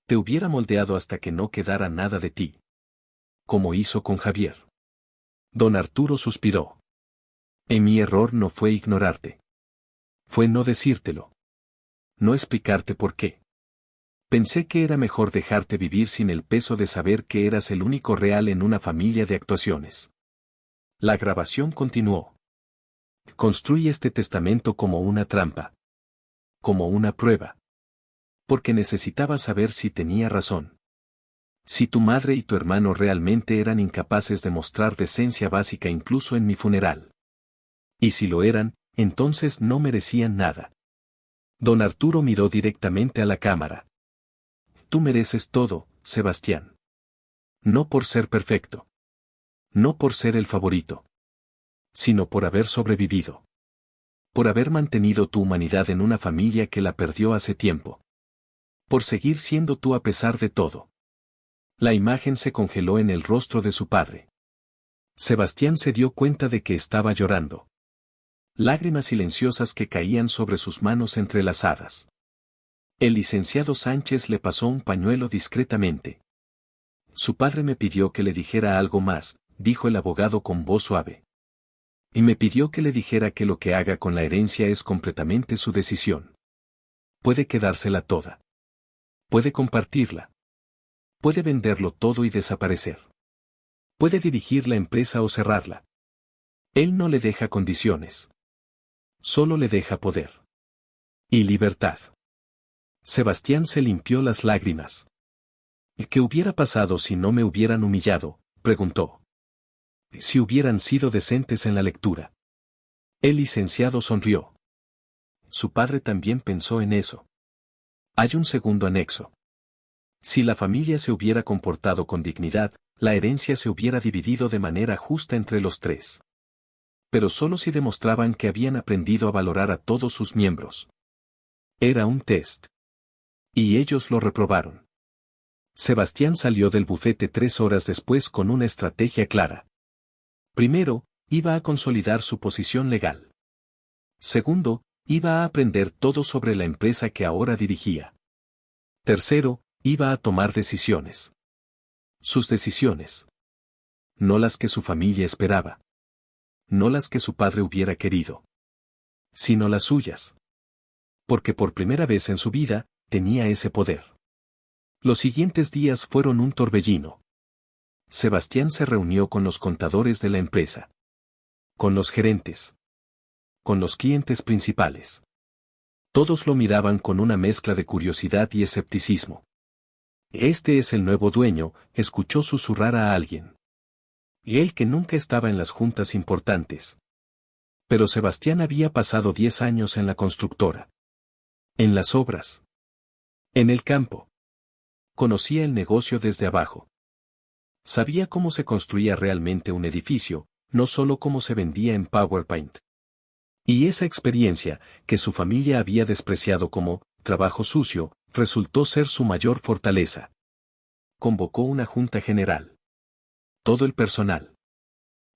[SPEAKER 1] Te hubiera moldeado hasta que no quedara nada de ti. Como hizo con Javier. Don Arturo suspiró. Mi error no fue ignorarte. Fue no decírtelo. No explicarte por qué. Pensé que era mejor dejarte vivir sin el peso de saber que eras el único real en una familia de actuaciones. La grabación continuó. Construí este testamento como una trampa. Como una prueba. Porque necesitaba saber si tenía razón. Si tu madre y tu hermano realmente eran incapaces de mostrar decencia básica incluso en mi funeral. Y si lo eran, entonces no merecían nada. Don Arturo miró directamente a la cámara. Tú mereces todo, Sebastián. No por ser perfecto. No por ser el favorito. Sino por haber sobrevivido. Por haber mantenido tu humanidad en una familia que la perdió hace tiempo. Por seguir siendo tú a pesar de todo. La imagen se congeló en el rostro de su padre. Sebastián se dio cuenta de que estaba llorando. Lágrimas silenciosas que caían sobre sus manos entrelazadas. El licenciado Sánchez le pasó un pañuelo discretamente. Su padre me pidió que le dijera algo más, dijo el abogado con voz suave. Y me pidió que le dijera que lo que haga con la herencia es completamente su decisión. Puede quedársela toda. Puede compartirla. Puede venderlo todo y desaparecer. Puede dirigir la empresa o cerrarla. Él no le deja condiciones. Solo le deja poder. Y libertad. Sebastián se limpió las lágrimas. ¿Qué hubiera pasado si no me hubieran humillado?, preguntó. Si hubieran sido decentes en la lectura. El licenciado sonrió. Su padre también pensó en eso. Hay un segundo anexo. Si la familia se hubiera comportado con dignidad, la herencia se hubiera dividido de manera justa entre los tres. Pero solo si demostraban que habían aprendido a valorar a todos sus miembros. Era un test. Y ellos lo reprobaron. Sebastián salió del bufete 3 horas después con una estrategia clara. Primero, iba a consolidar su posición legal. Segundo, iba a aprender todo sobre la empresa que ahora dirigía. Tercero, iba a tomar decisiones. Sus decisiones. No las que su familia esperaba. No las que su padre hubiera querido. Sino las suyas. Porque por primera vez en su vida, tenía ese poder. Los siguientes días fueron un torbellino. Sebastián se reunió con los contadores de la empresa. Con los gerentes. Con los clientes principales. Todos lo miraban con una mezcla de curiosidad y escepticismo. Este es el nuevo dueño, escuchó susurrar a alguien. Y él que nunca estaba en las juntas importantes. Pero Sebastián había pasado 10 años en la constructora. En las obras. En el campo. Conocía el negocio desde abajo. Sabía cómo se construía realmente un edificio, no solo cómo se vendía en PowerPoint. Y esa experiencia, que su familia había despreciado como trabajo sucio, resultó ser su mayor fortaleza. Convocó una junta general. Todo el personal.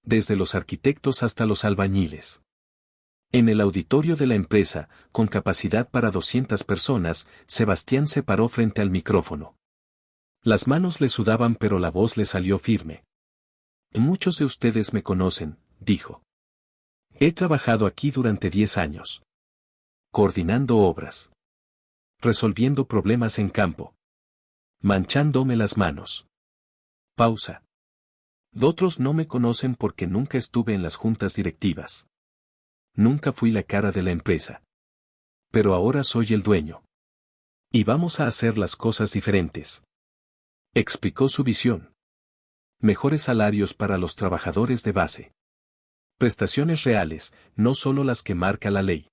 [SPEAKER 1] Desde los arquitectos hasta los albañiles. En el auditorio de la empresa, con capacidad para 200 personas, Sebastián se paró frente al micrófono. Las manos le sudaban pero la voz le salió firme. Muchos de ustedes me conocen, dijo. He trabajado aquí durante 10 años. Coordinando obras. Resolviendo problemas en campo. Manchándome las manos. Pausa. Otros no me conocen porque nunca estuve en las juntas directivas. Nunca fui la cara de la empresa. Pero ahora soy el dueño. Y vamos a hacer las cosas diferentes. Explicó su visión. Mejores salarios para los trabajadores de base. Prestaciones reales, no solo las que marca la ley.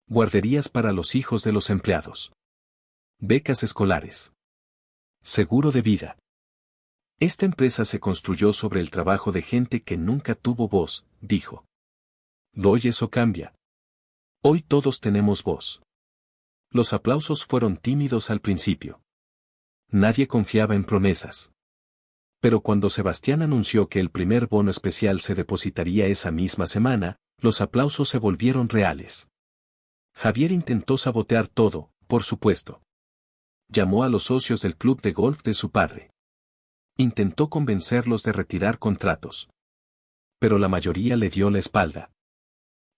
[SPEAKER 1] Guarderías para los hijos de los empleados. Becas escolares. Seguro de vida. Esta empresa se construyó sobre el trabajo de gente que nunca tuvo voz, dijo. Hoy eso cambia. Hoy todos tenemos voz. Los aplausos fueron tímidos al principio. Nadie confiaba en promesas. Pero cuando Sebastián anunció que el primer bono especial se depositaría esa misma semana, los aplausos se volvieron reales. Javier intentó sabotear todo, por supuesto. Llamó a los socios del club de golf de su padre. Intentó convencerlos de retirar contratos. Pero la mayoría le dio la espalda.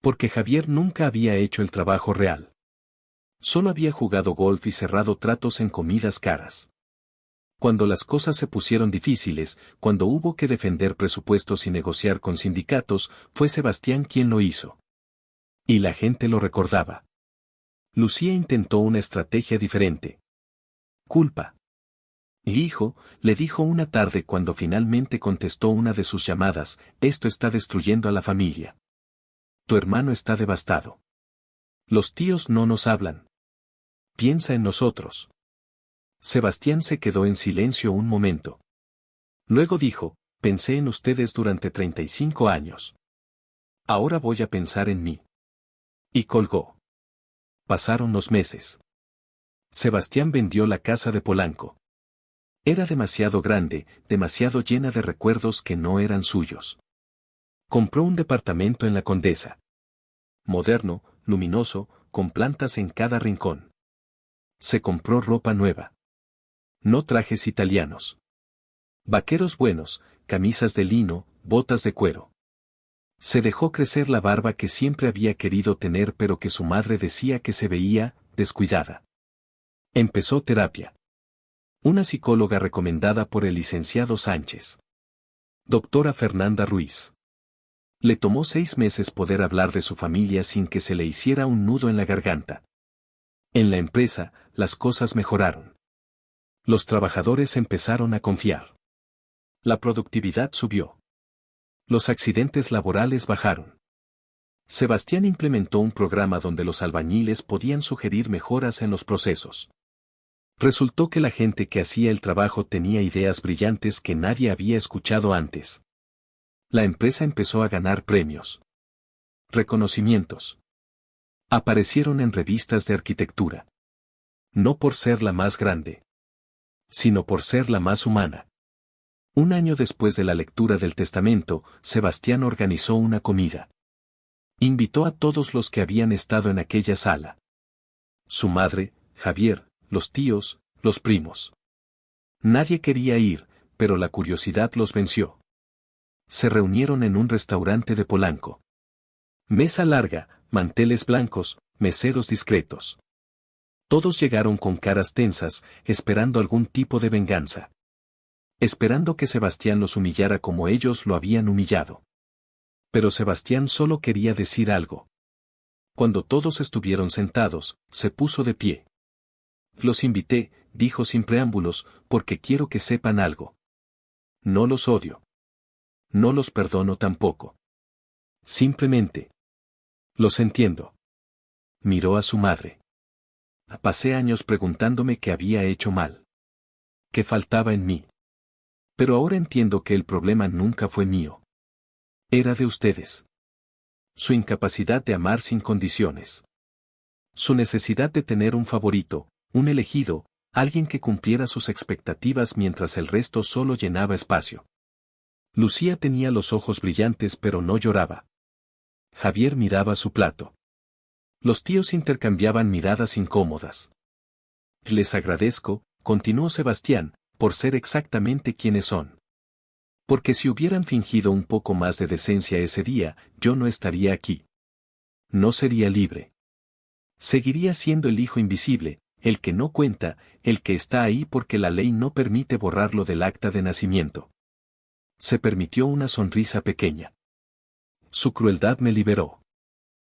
[SPEAKER 1] Porque Javier nunca había hecho el trabajo real. Solo había jugado golf y cerrado tratos en comidas caras. Cuando las cosas se pusieron difíciles, cuando hubo que defender presupuestos y negociar con sindicatos, fue Sebastián quien lo hizo. Y la gente lo recordaba. Lucía intentó una estrategia diferente. Culpa. Hijo, le dijo una tarde cuando finalmente contestó una de sus llamadas, esto está destruyendo a la familia. Tu hermano está devastado. Los tíos no nos hablan. Piensa en nosotros. Sebastián se quedó en silencio un momento. Luego dijo, pensé en ustedes durante 35 años. Ahora voy a pensar en mí. Y colgó. Pasaron los meses. Sebastián vendió la casa de Polanco. Era demasiado grande, demasiado llena de recuerdos que no eran suyos. Compró un departamento en la Condesa. Moderno, luminoso, con plantas en cada rincón. Se compró ropa nueva. No trajes italianos. Vaqueros buenos, camisas de lino, botas de cuero. Se dejó crecer la barba que siempre había querido tener pero que su madre decía que se veía descuidada. Empezó terapia. Una psicóloga recomendada por el licenciado Sánchez. Doctora Fernanda Ruiz. Le tomó 6 meses poder hablar de su familia sin que se le hiciera un nudo en la garganta. En la empresa, las cosas mejoraron. Los trabajadores empezaron a confiar. La productividad subió. Los accidentes laborales bajaron. Sebastián implementó un programa donde los albañiles podían sugerir mejoras en los procesos. Resultó que la gente que hacía el trabajo tenía ideas brillantes que nadie había escuchado antes. La empresa empezó a ganar premios. Reconocimientos. Aparecieron en revistas de arquitectura. No por ser la más grande, sino por ser la más humana. Un año después de la lectura del testamento, Sebastián organizó una comida. Invitó a todos los que habían estado en aquella sala. Su madre, Javier, los tíos, los primos. Nadie quería ir, pero la curiosidad los venció. Se reunieron en un restaurante de Polanco. Mesa larga, manteles blancos, meseros discretos. Todos llegaron con caras tensas, esperando algún tipo de venganza. Esperando que Sebastián los humillara como ellos lo habían humillado. Pero Sebastián solo quería decir algo. Cuando todos estuvieron sentados, se puso de pie. Los invité, dijo sin preámbulos, porque quiero que sepan algo. No los odio. No los perdono tampoco. Simplemente. Los entiendo. Miró a su madre. Pasé años preguntándome qué había hecho mal. ¿Qué faltaba en mí? Pero ahora entiendo que el problema nunca fue mío. Era de ustedes. Su incapacidad de amar sin condiciones. Su necesidad de tener un favorito, un elegido, alguien que cumpliera sus expectativas mientras el resto solo llenaba espacio. Lucía tenía los ojos brillantes pero no lloraba. Javier miraba su plato. Los tíos intercambiaban miradas incómodas. Les agradezco, continuó Sebastián, por ser exactamente quienes son. Porque si hubieran fingido un poco más de decencia ese día, yo no estaría aquí. No sería libre. Seguiría siendo el hijo invisible, el que no cuenta, el que está ahí porque la ley no permite borrarlo del acta de nacimiento. Se permitió una sonrisa pequeña. Su crueldad me liberó.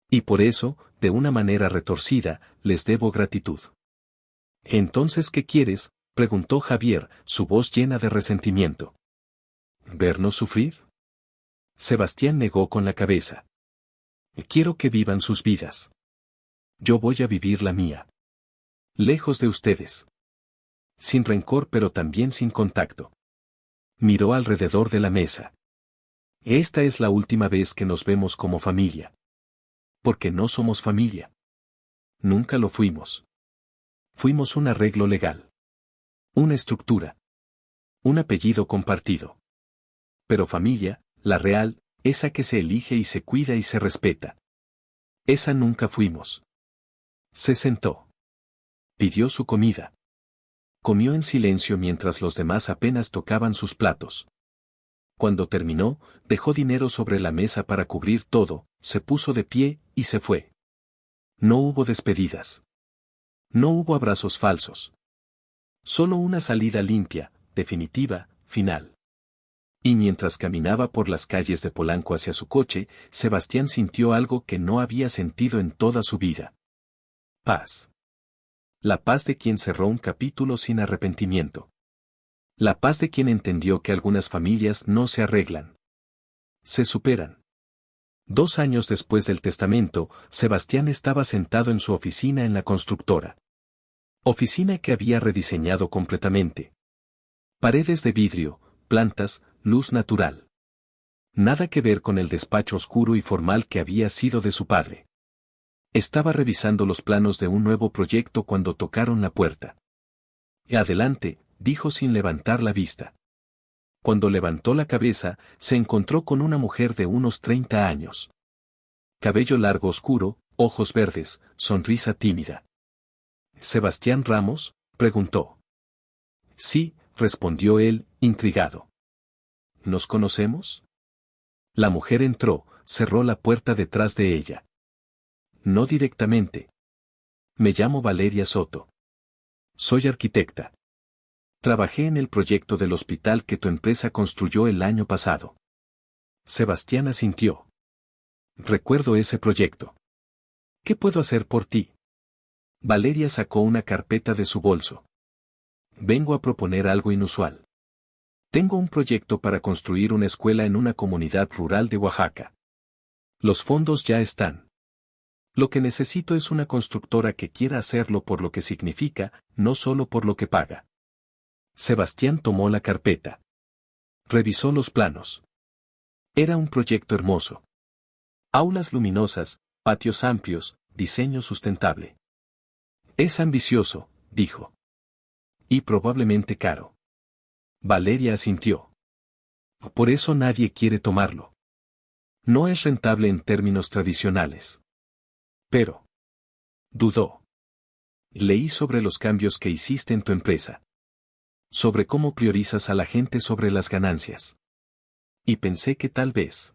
[SPEAKER 1] Y por eso, de una manera retorcida, les debo gratitud. ¿Entonces qué quieres?, preguntó Javier, su voz llena de resentimiento. ¿Vernos sufrir? Sebastián negó con la cabeza. Quiero que vivan sus vidas. Yo voy a vivir la mía. Lejos de ustedes. Sin rencor pero también sin contacto. Miró alrededor de la mesa. Esta es la última vez que nos vemos como familia. Porque no somos familia. Nunca lo fuimos. Fuimos un arreglo legal. Una estructura. Un apellido compartido. Pero familia, la real, esa que se elige y se cuida y se respeta. Esa nunca fuimos. Se sentó. Pidió su comida. Comió en silencio mientras los demás apenas tocaban sus platos. Cuando terminó, dejó dinero sobre la mesa para cubrir todo, se puso de pie y se fue. No hubo despedidas. No hubo abrazos falsos. Solo una salida limpia, definitiva, final. Y mientras caminaba por las calles de Polanco hacia su coche, Sebastián sintió algo que no había sentido en toda su vida. Paz. La paz de quien cerró un capítulo sin arrepentimiento. La paz de quien entendió que algunas familias no se arreglan. Se superan. 2 años después del testamento, Sebastián estaba sentado en su oficina en la constructora. Oficina que había rediseñado completamente. Paredes de vidrio, plantas, luz natural. Nada que ver con el despacho oscuro y formal que había sido de su padre. Estaba revisando los planos de un nuevo proyecto cuando tocaron la puerta. Adelante, dijo sin levantar la vista. Cuando levantó la cabeza, se encontró con una mujer de unos 30 años. Cabello largo oscuro, ojos verdes, sonrisa tímida. ¿Sebastián Ramos?, preguntó. Sí, respondió él, intrigado. ¿Nos conocemos? La mujer entró, cerró la puerta detrás de ella. No directamente. Me llamo Valeria Soto. Soy arquitecta. Trabajé en el proyecto del hospital que tu empresa construyó el año pasado. Sebastián asintió. Recuerdo ese proyecto. ¿Qué puedo hacer por ti? Valeria sacó una carpeta de su bolso. Vengo a proponer algo inusual. Tengo un proyecto para construir una escuela en una comunidad rural de Oaxaca. Los fondos ya están. Lo que necesito es una constructora que quiera hacerlo por lo que significa, no solo por lo que paga. Sebastián tomó la carpeta. Revisó los planos. Era un proyecto hermoso. Aulas luminosas, patios amplios, diseño sustentable. Es ambicioso, dijo. Y probablemente caro. Valeria asintió. Por eso nadie quiere tomarlo. No es rentable en términos tradicionales. Pero. Dudó. Leí sobre los cambios que hiciste en tu empresa. Sobre cómo priorizas a la gente sobre las ganancias. Y pensé que tal vez.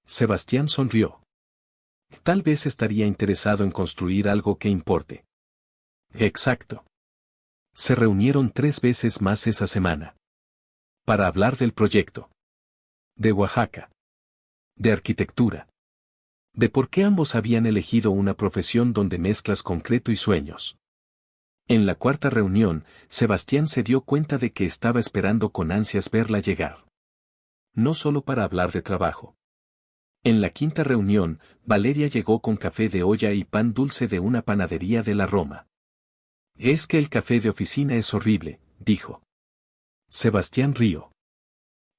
[SPEAKER 1] Sebastián sonrió. Tal vez estaría interesado en construir algo que importe. Exacto. Se reunieron 3 veces más esa semana. Para hablar del proyecto. De Oaxaca. De arquitectura. De por qué ambos habían elegido una profesión donde mezclas concreto y sueños. En la cuarta reunión, Sebastián se dio cuenta de que estaba esperando con ansias verla llegar. No solo para hablar de trabajo. En la quinta reunión, Valeria llegó con café de olla y pan dulce de una panadería de la Roma. Es que el café de oficina es horrible, dijo. Sebastián rió.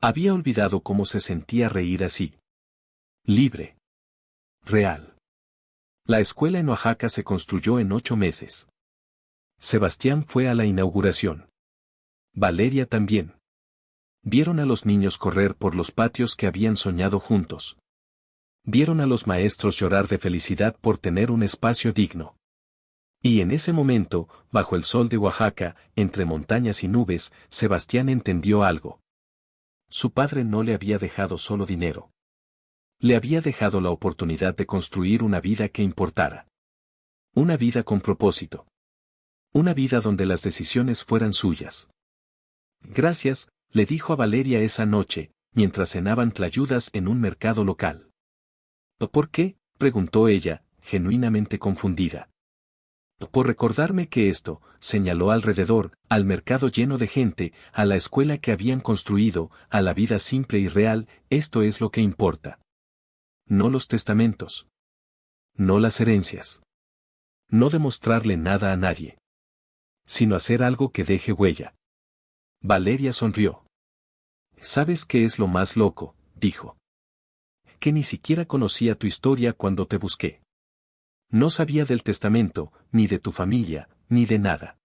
[SPEAKER 1] Había olvidado cómo se sentía reír así. Libre. Real. La escuela en Oaxaca se construyó en 8 meses. Sebastián fue a la inauguración. Valeria también. Vieron a los niños correr por los patios que habían soñado juntos. Vieron a los maestros llorar de felicidad por tener un espacio digno. Y en ese momento, bajo el sol de Oaxaca, entre montañas y nubes, Sebastián entendió algo. Su padre no le había dejado solo dinero. Le había dejado la oportunidad de construir una vida que importara. Una vida con propósito. Una vida donde las decisiones fueran suyas. Gracias, le dijo a Valeria esa noche, mientras cenaban tlayudas en un mercado local. ¿Por qué?, preguntó ella, genuinamente confundida. Por recordarme que esto, señaló alrededor, al mercado lleno de gente, a la escuela que habían construido, a la vida simple y real, esto es lo que importa. No los testamentos. No las herencias. No demostrarle nada a nadie. Sino hacer algo que deje huella. Valeria sonrió. ¿Sabes qué es lo más loco?, dijo. Que ni siquiera conocía tu historia cuando te busqué. No sabía del testamento, ni de tu familia, ni de nada.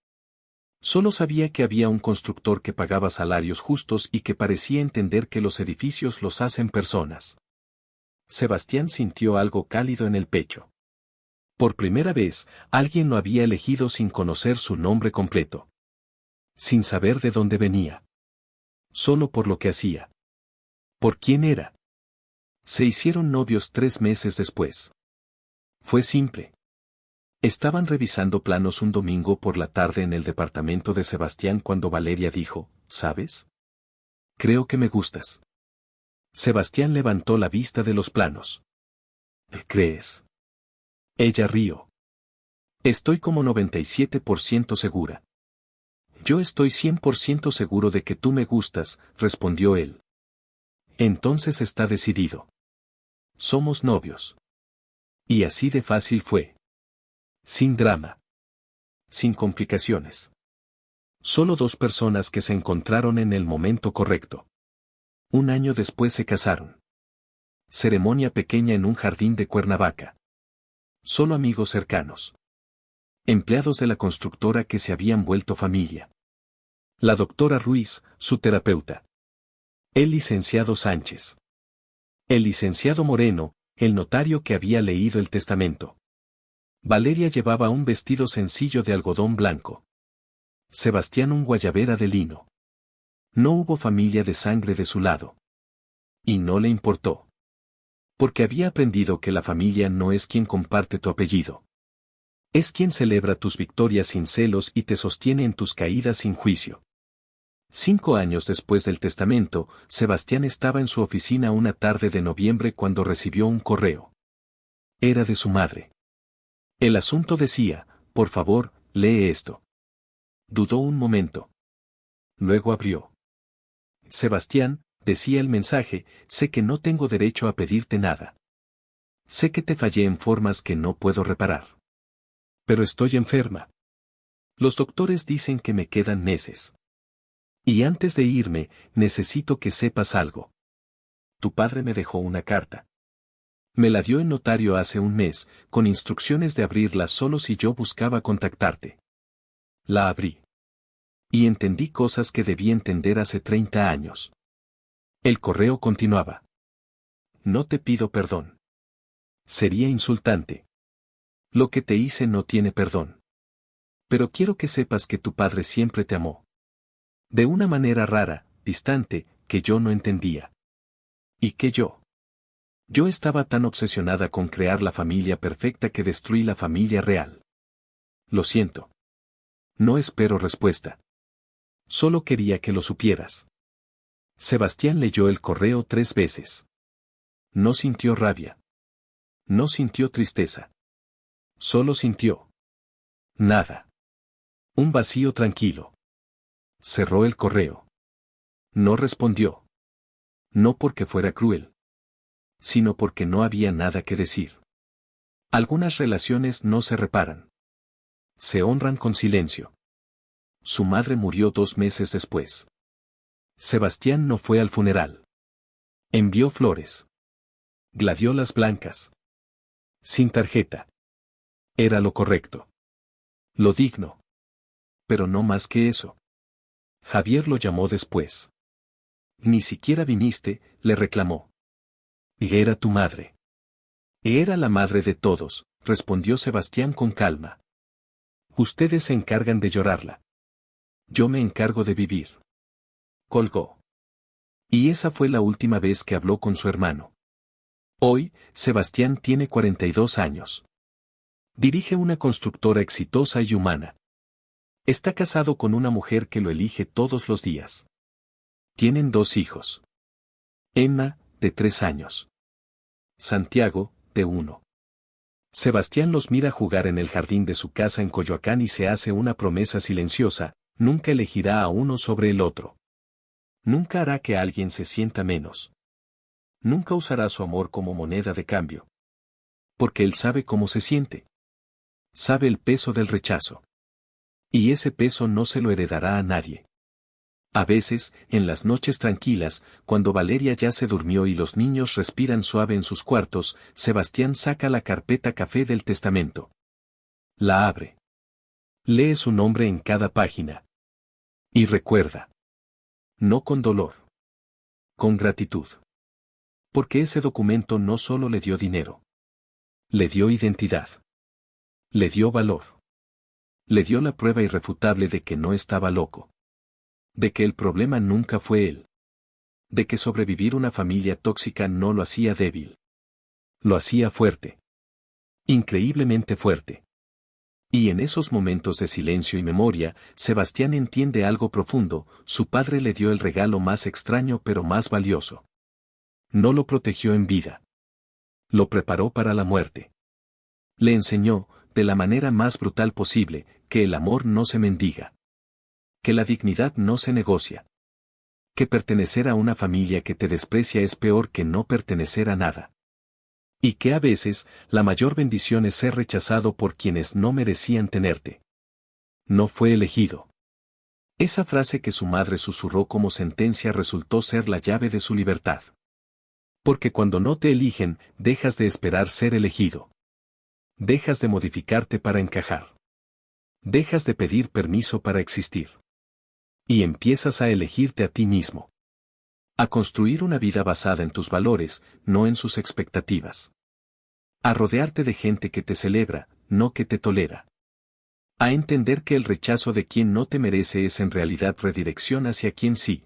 [SPEAKER 1] Solo sabía que había un constructor que pagaba salarios justos y que parecía entender que los edificios los hacen personas. Sebastián sintió algo cálido en el pecho. Por primera vez, alguien lo había elegido sin conocer su nombre completo. Sin saber de dónde venía. Solo por lo que hacía. ¿Por quién era? Se hicieron novios 3 meses después. Fue simple. Estaban revisando planos un domingo por la tarde en el departamento de Sebastián cuando Valeria dijo, ¿sabes? Creo que me gustas. Sebastián levantó la vista de los planos. ¿Crees? Ella rió. Estoy como 97% segura. Yo estoy 100% seguro de que tú me gustas, respondió él. Entonces está decidido. Somos novios. Y así de fácil fue. Sin drama. Sin complicaciones. Solo 2 personas que se encontraron en el momento correcto. 1 año después se casaron. Ceremonia pequeña en un jardín de Cuernavaca. Solo amigos cercanos. Empleados de la constructora que se habían vuelto familia. La doctora Ruiz, su terapeuta. El licenciado Sánchez. El licenciado Moreno, el notario que había leído el testamento. Valeria llevaba un vestido sencillo de algodón blanco. Sebastián un guayabera de lino. No hubo familia de sangre de su lado. Y no le importó. Porque había aprendido que la familia no es quien comparte tu apellido. Es quien celebra tus victorias sin celos y te sostiene en tus caídas sin juicio. 5 años después del testamento, Sebastián estaba en su oficina una tarde de noviembre cuando recibió un correo. Era de su madre. El asunto decía, por favor, lee esto. Dudó un momento. Luego abrió. Sebastián, decía el mensaje, sé que no tengo derecho a pedirte nada. Sé que te fallé en formas que no puedo reparar. Pero estoy enferma. Los doctores dicen que me quedan meses. Y antes de irme, necesito que sepas algo. Tu padre me dejó una carta. Me la dio el notario hace un mes, con instrucciones de abrirla solo si yo buscaba contactarte. La abrí. Y entendí cosas que debí entender hace 30 años. El correo continuaba. No te pido perdón. Sería insultante. Lo que te hice no tiene perdón. Pero quiero que sepas que tu padre siempre te amó. De una manera rara, distante, que yo no entendía. ¿Y que yo? Yo estaba tan obsesionada con crear la familia perfecta que destruí la familia real. Lo siento. No espero respuesta. Solo quería que lo supieras. Sebastián leyó el correo 3 veces. No sintió rabia. No sintió tristeza. Solo sintió. Nada. Un vacío tranquilo. Cerró el correo. No respondió. No porque fuera cruel, sino porque no había nada que decir. Algunas relaciones no se reparan. Se honran con silencio. Su madre murió 2 meses después. Sebastián no fue al funeral. Envió flores. Gladiolas blancas. Sin tarjeta. Era lo correcto. Lo digno. Pero no más que eso. Javier lo llamó después. Ni siquiera viniste, le reclamó. Y era tu madre. Era la madre de todos, respondió Sebastián con calma. Ustedes se encargan de llorarla. Yo me encargo de vivir. Colgó. Y esa fue la última vez que habló con su hermano. Hoy, Sebastián tiene 42 años. Dirige una constructora exitosa y humana. Está casado con una mujer que lo elige todos los días. Tienen 2 hijos. Emma, de 3 años. Santiago, de 1. Sebastián los mira jugar en el jardín de su casa en Coyoacán y se hace una promesa silenciosa: nunca elegirá a uno sobre el otro. Nunca hará que alguien se sienta menos. Nunca usará su amor como moneda de cambio. Porque él sabe cómo se siente. Sabe el peso del rechazo. Y ese peso no se lo heredará a nadie. A veces, en las noches tranquilas, cuando Valeria ya se durmió y los niños respiran suave en sus cuartos, Sebastián saca la carpeta café del testamento. La abre. Lee su nombre en cada página. Y recuerda. No con dolor. Con gratitud. Porque ese documento no solo le dio dinero. Le dio identidad. Le dio valor. Le dio la prueba irrefutable de que no estaba loco. De que el problema nunca fue él. De que sobrevivir una familia tóxica no lo hacía débil. Lo hacía fuerte. Increíblemente fuerte. Y en esos momentos de silencio y memoria, Sebastián entiende algo profundo: su padre le dio el regalo más extraño pero más valioso. No lo protegió en vida. Lo preparó para la muerte. Le enseñó, de la manera más brutal posible, que el amor no se mendiga. Que la dignidad no se negocia. Que pertenecer a una familia que te desprecia es peor que no pertenecer a nada. Y que a veces, la mayor bendición es ser rechazado por quienes no merecían tenerte. No fue elegido. Esa frase que su madre susurró como sentencia resultó ser la llave de su libertad. Porque cuando no te eligen, dejas de esperar ser elegido. Dejas de modificarte para encajar. Dejas de pedir permiso para existir. Y empiezas a elegirte a ti mismo. A construir una vida basada en tus valores, no en sus expectativas. A rodearte de gente que te celebra, no que te tolera. A entender que el rechazo de quien no te merece es en realidad redirección hacia quien sí.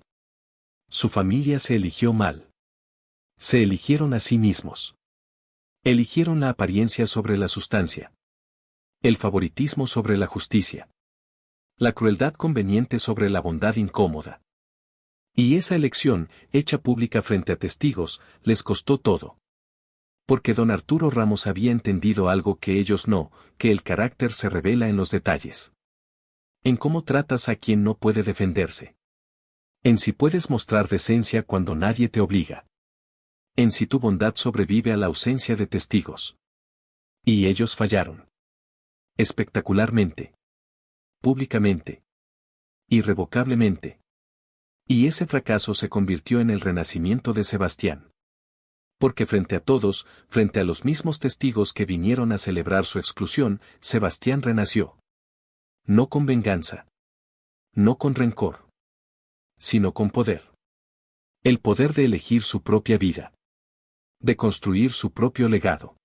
[SPEAKER 1] Su familia se eligió mal. Se eligieron a sí mismos. Eligieron la apariencia sobre la sustancia. El favoritismo sobre la justicia. La crueldad conveniente sobre la bondad incómoda. Y esa elección, hecha pública frente a testigos, les costó todo. Porque don Arturo Ramos había entendido algo que ellos no: que el carácter se revela en los detalles. En cómo tratas a quien no puede defenderse. En si puedes mostrar decencia cuando nadie te obliga. En si tu bondad sobrevive a la ausencia de testigos. Y ellos fallaron. Espectacularmente. Públicamente. Irrevocablemente. Y ese fracaso se convirtió en el renacimiento de Sebastián. Porque frente a todos, frente a los mismos testigos que vinieron a celebrar su exclusión, Sebastián renació. No con venganza. No con rencor. Sino con poder. El poder de elegir su propia vida. De construir su propio legado.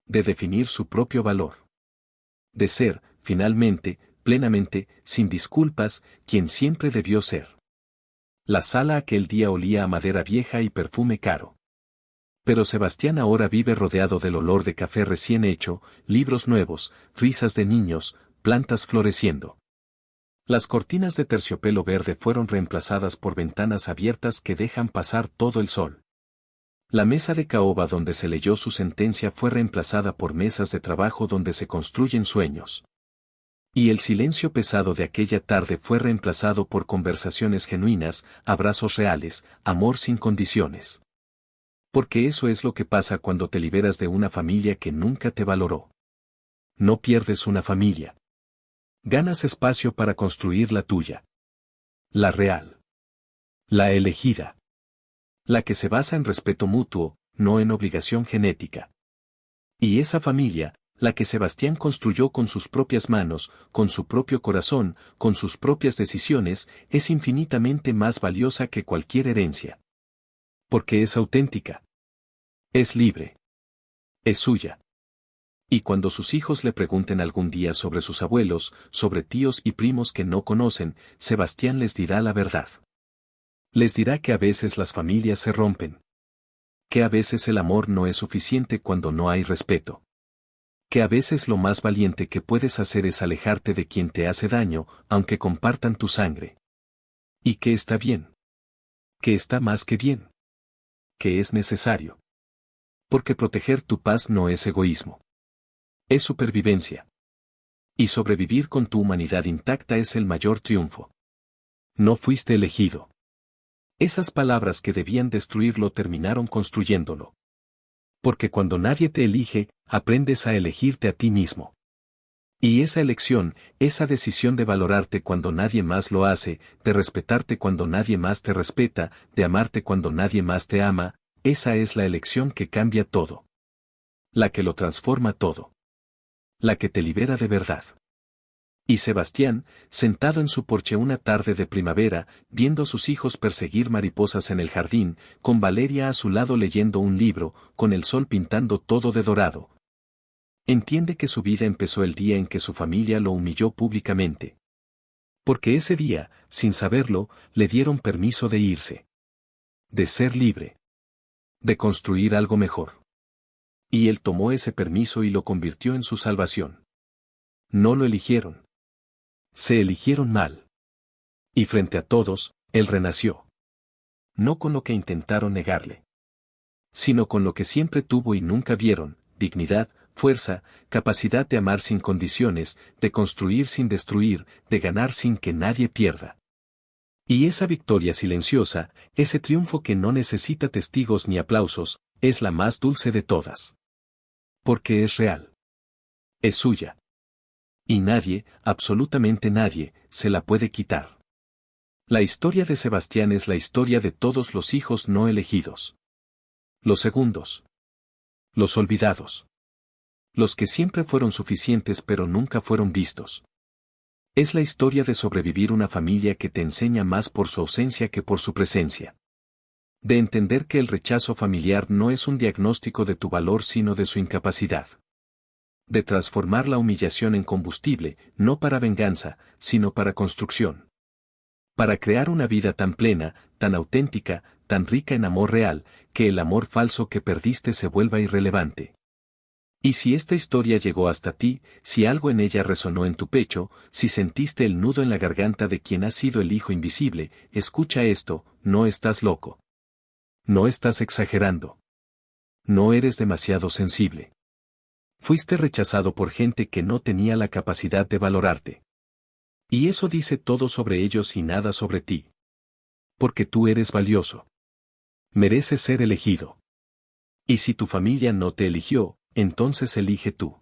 [SPEAKER 1] De definir su propio valor. De ser, finalmente, plenamente, sin disculpas, quien siempre debió ser. La sala aquel día olía a madera vieja y perfume caro. Pero Sebastián ahora vive rodeado del olor de café recién hecho, libros nuevos, risas de niños, plantas floreciendo. Las cortinas de terciopelo verde fueron reemplazadas por ventanas abiertas que dejan pasar todo el sol. La mesa de caoba donde se leyó su sentencia fue reemplazada por mesas de trabajo donde se construyen sueños. Y el silencio pesado de aquella tarde fue reemplazado por conversaciones genuinas, abrazos reales, amor sin condiciones. Porque eso es lo que pasa cuando te liberas de una familia que nunca te valoró. No pierdes una familia. Ganas espacio para construir la tuya. La real. La elegida. La que se basa en respeto mutuo, no en obligación genética. Y esa familia, la que Sebastián construyó con sus propias manos, con su propio corazón, con sus propias decisiones, es infinitamente más valiosa que cualquier herencia. Porque es auténtica. Es libre. Es suya. Y cuando sus hijos le pregunten algún día sobre sus abuelos, sobre tíos y primos que no conocen, Sebastián les dirá la verdad. Les dirá que a veces las familias se rompen. Que a veces el amor no es suficiente cuando no hay respeto. Que a veces lo más valiente que puedes hacer es alejarte de quien te hace daño, aunque compartan tu sangre. Y que está bien. Que está más que bien. Que es necesario. Porque proteger tu paz no es egoísmo. Es supervivencia. Y sobrevivir con tu humanidad intacta es el mayor triunfo. No fuiste elegido. Esas palabras que debían destruirlo terminaron construyéndolo. Porque cuando nadie te elige, aprendes a elegirte a ti mismo. Y esa elección, esa decisión de valorarte cuando nadie más lo hace, de respetarte cuando nadie más te respeta, de amarte cuando nadie más te ama, esa es la elección que cambia todo. La que lo transforma todo. La que te libera de verdad. Y Sebastián, sentado en su porche una tarde de primavera, viendo a sus hijos perseguir mariposas en el jardín, con Valeria a su lado leyendo un libro, con el sol pintando todo de dorado. Entiende que su vida empezó el día en que su familia lo humilló públicamente. Porque ese día, sin saberlo, le dieron permiso de irse. De ser libre. De construir algo mejor. Y él tomó ese permiso y lo convirtió en su salvación. No lo eligieron. Se eligieron mal. Y frente a todos, él renació. No con lo que intentaron negarle. Sino con lo que siempre tuvo y nunca vieron, dignidad, fuerza, capacidad de amar sin condiciones, de construir sin destruir, de ganar sin que nadie pierda. Y esa victoria silenciosa, ese triunfo que no necesita testigos ni aplausos, es la más dulce de todas. Porque es real. Es suya. Y nadie, absolutamente nadie, se la puede quitar. La historia de Sebastián es la historia de todos los hijos no elegidos. Los segundos. Los olvidados. Los que siempre fueron suficientes pero nunca fueron vistos. Es la historia de sobrevivir una familia que te enseña más por su ausencia que por su presencia. De entender que el rechazo familiar no es un diagnóstico de tu valor sino de su incapacidad. De transformar la humillación en combustible, no para venganza, sino para construcción. Para crear una vida tan plena, tan auténtica, tan rica en amor real, que el amor falso que perdiste se vuelva irrelevante. Y si esta historia llegó hasta ti, si algo en ella resonó en tu pecho, si sentiste el nudo en la garganta de quien ha sido el hijo invisible, escucha esto, no estás loco. No estás exagerando. No eres demasiado sensible. Fuiste rechazado por gente que no tenía la capacidad de valorarte. Y eso dice todo sobre ellos y nada sobre ti. Porque tú eres valioso. Mereces ser elegido. Y si tu familia no te eligió, entonces elige tú.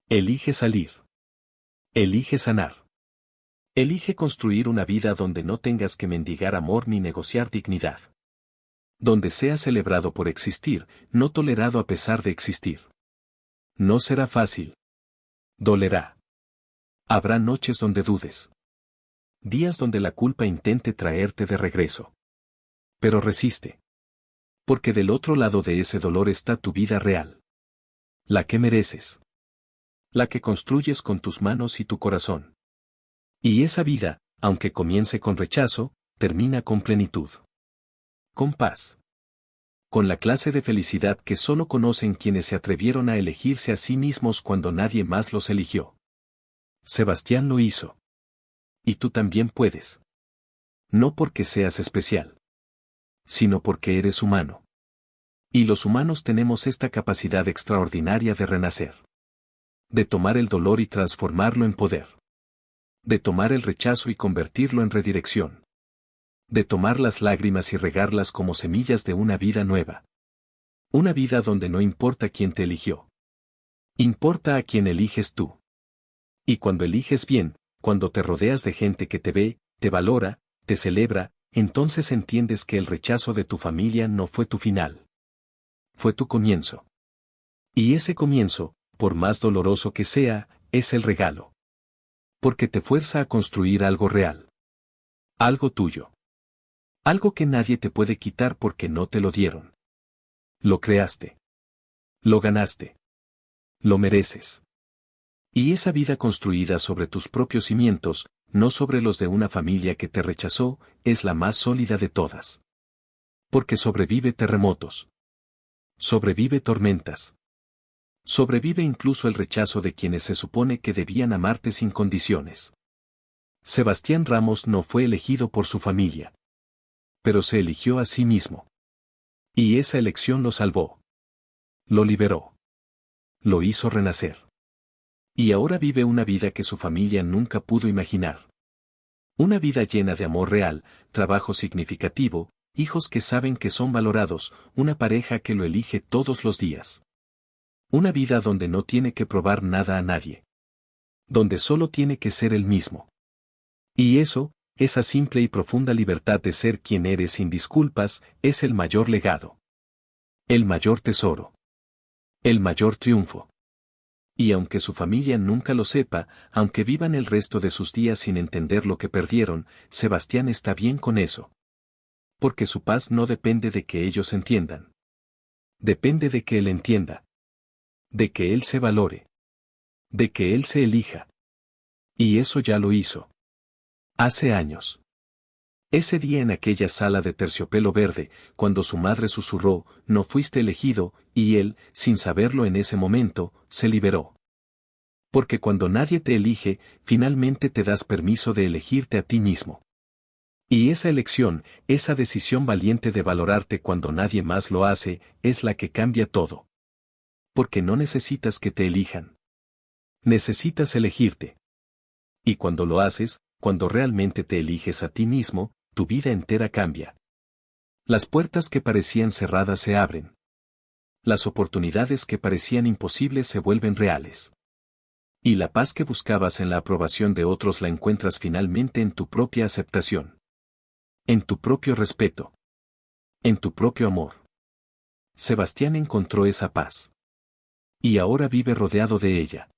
[SPEAKER 1] Elige salir. Elige sanar. Elige construir una vida donde no tengas que mendigar amor ni negociar dignidad. Donde seas celebrado por existir, no tolerado a pesar de existir. No será fácil. Dolerá. Habrá noches donde dudes. Días donde la culpa intente traerte de regreso. Pero resiste. Porque del otro lado de ese dolor está tu vida real. La que mereces. La que construyes con tus manos y tu corazón. Y esa vida, aunque comience con rechazo, termina con plenitud. Con paz. Con la clase de felicidad que solo conocen quienes se atrevieron a elegirse a sí mismos cuando nadie más los eligió. Sebastián lo hizo. Y tú también puedes. No porque seas especial. Sino porque eres humano. Y los humanos tenemos esta capacidad extraordinaria de renacer. De tomar el dolor y transformarlo en poder. De tomar el rechazo y convertirlo en redirección. De tomar las lágrimas y regarlas como semillas de una vida nueva. Una vida donde no importa quién te eligió. Importa a quién eliges tú. Y cuando eliges bien, cuando te rodeas de gente que te ve, te valora, te celebra, entonces entiendes que el rechazo de tu familia no fue tu final. Fue tu comienzo. Y ese comienzo, por más doloroso que sea, es el regalo. Porque te fuerza a construir algo real. Algo tuyo. Algo que nadie te puede quitar porque no te lo dieron. Lo creaste. Lo ganaste. Lo mereces. Y esa vida construida sobre tus propios cimientos, no sobre los de una familia que te rechazó, es la más sólida de todas. Porque sobrevive terremotos. Sobrevive tormentas. Sobrevive incluso el rechazo de quienes se supone que debían amarte sin condiciones. Sebastián Ramos no fue elegido por su familia. Pero se eligió a sí mismo. Y esa elección lo salvó. Lo liberó. Lo hizo renacer. Y ahora vive una vida que su familia nunca pudo imaginar. Una vida llena de amor real, trabajo significativo, hijos que saben que son valorados, una pareja que lo elige todos los días. Una vida donde no tiene que probar nada a nadie. Donde solo tiene que ser él mismo. Y eso, esa simple y profunda libertad de ser quien eres sin disculpas, es el mayor legado. El mayor tesoro. El mayor triunfo. Y aunque su familia nunca lo sepa, aunque vivan el resto de sus días sin entender lo que perdieron, Sebastián está bien con eso. Porque su paz no depende de que ellos entiendan. Depende de que él entienda. De que él se valore. De que él se elija. Y eso ya lo hizo. Hace años. Ese día en aquella sala de terciopelo verde, cuando su madre susurró, no fuiste elegido, y él, sin saberlo en ese momento, se liberó. Porque cuando nadie te elige, finalmente te das permiso de elegirte a ti mismo. Y esa elección, esa decisión valiente de valorarte cuando nadie más lo hace, es la que cambia todo. Porque no necesitas que te elijan. Necesitas elegirte. Y cuando lo haces, cuando realmente te eliges a ti mismo, tu vida entera cambia. Las puertas que parecían cerradas se abren. Las oportunidades que parecían imposibles se vuelven reales. Y la paz que buscabas en la aprobación de otros la encuentras finalmente en tu propia aceptación. En tu propio respeto. En tu propio amor. Sebastián encontró esa paz. Y ahora vive rodeado de ella.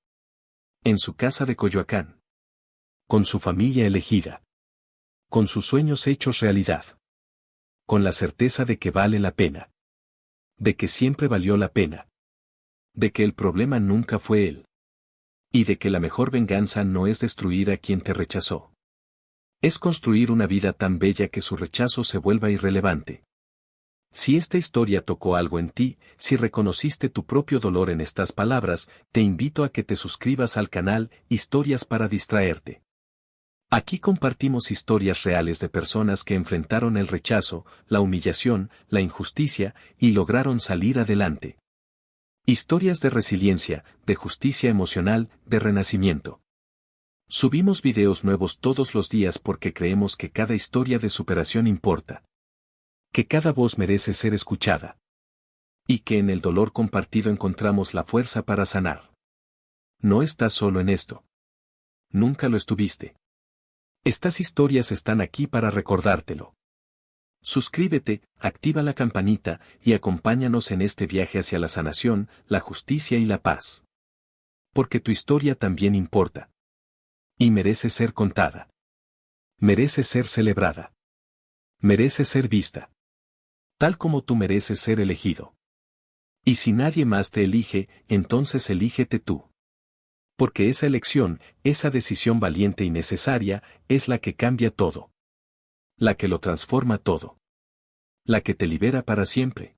[SPEAKER 1] En su casa de Coyoacán. Con su familia elegida. Con sus sueños hechos realidad. Con la certeza de que vale la pena. De que siempre valió la pena. De que el problema nunca fue él. Y de que la mejor venganza no es destruir a quien te rechazó. Es construir una vida tan bella que su rechazo se vuelva irrelevante. Si esta historia tocó algo en ti, si reconociste tu propio dolor en estas palabras, te invito a que te suscribas al canal Historias para Distraerte. Aquí compartimos historias reales de personas que enfrentaron el rechazo, la humillación, la injusticia, y lograron salir adelante. Historias de resiliencia, de justicia emocional, de renacimiento. Subimos videos nuevos todos los días porque creemos que cada historia de superación importa. Que cada voz merece ser escuchada. Y que en el dolor compartido encontramos la fuerza para sanar. No estás solo en esto. Nunca lo estuviste. Estas historias están aquí para recordártelo. Suscríbete, activa la campanita y acompáñanos en este viaje hacia la sanación, la justicia y la paz. Porque tu historia también importa. Y merece ser contada. Merece ser celebrada. Merece ser vista. Tal como tú mereces ser elegido. Y si nadie más te elige, entonces elígete tú. Porque esa elección, esa decisión valiente y necesaria, es la que cambia todo. La que lo transforma todo. La que te libera para siempre.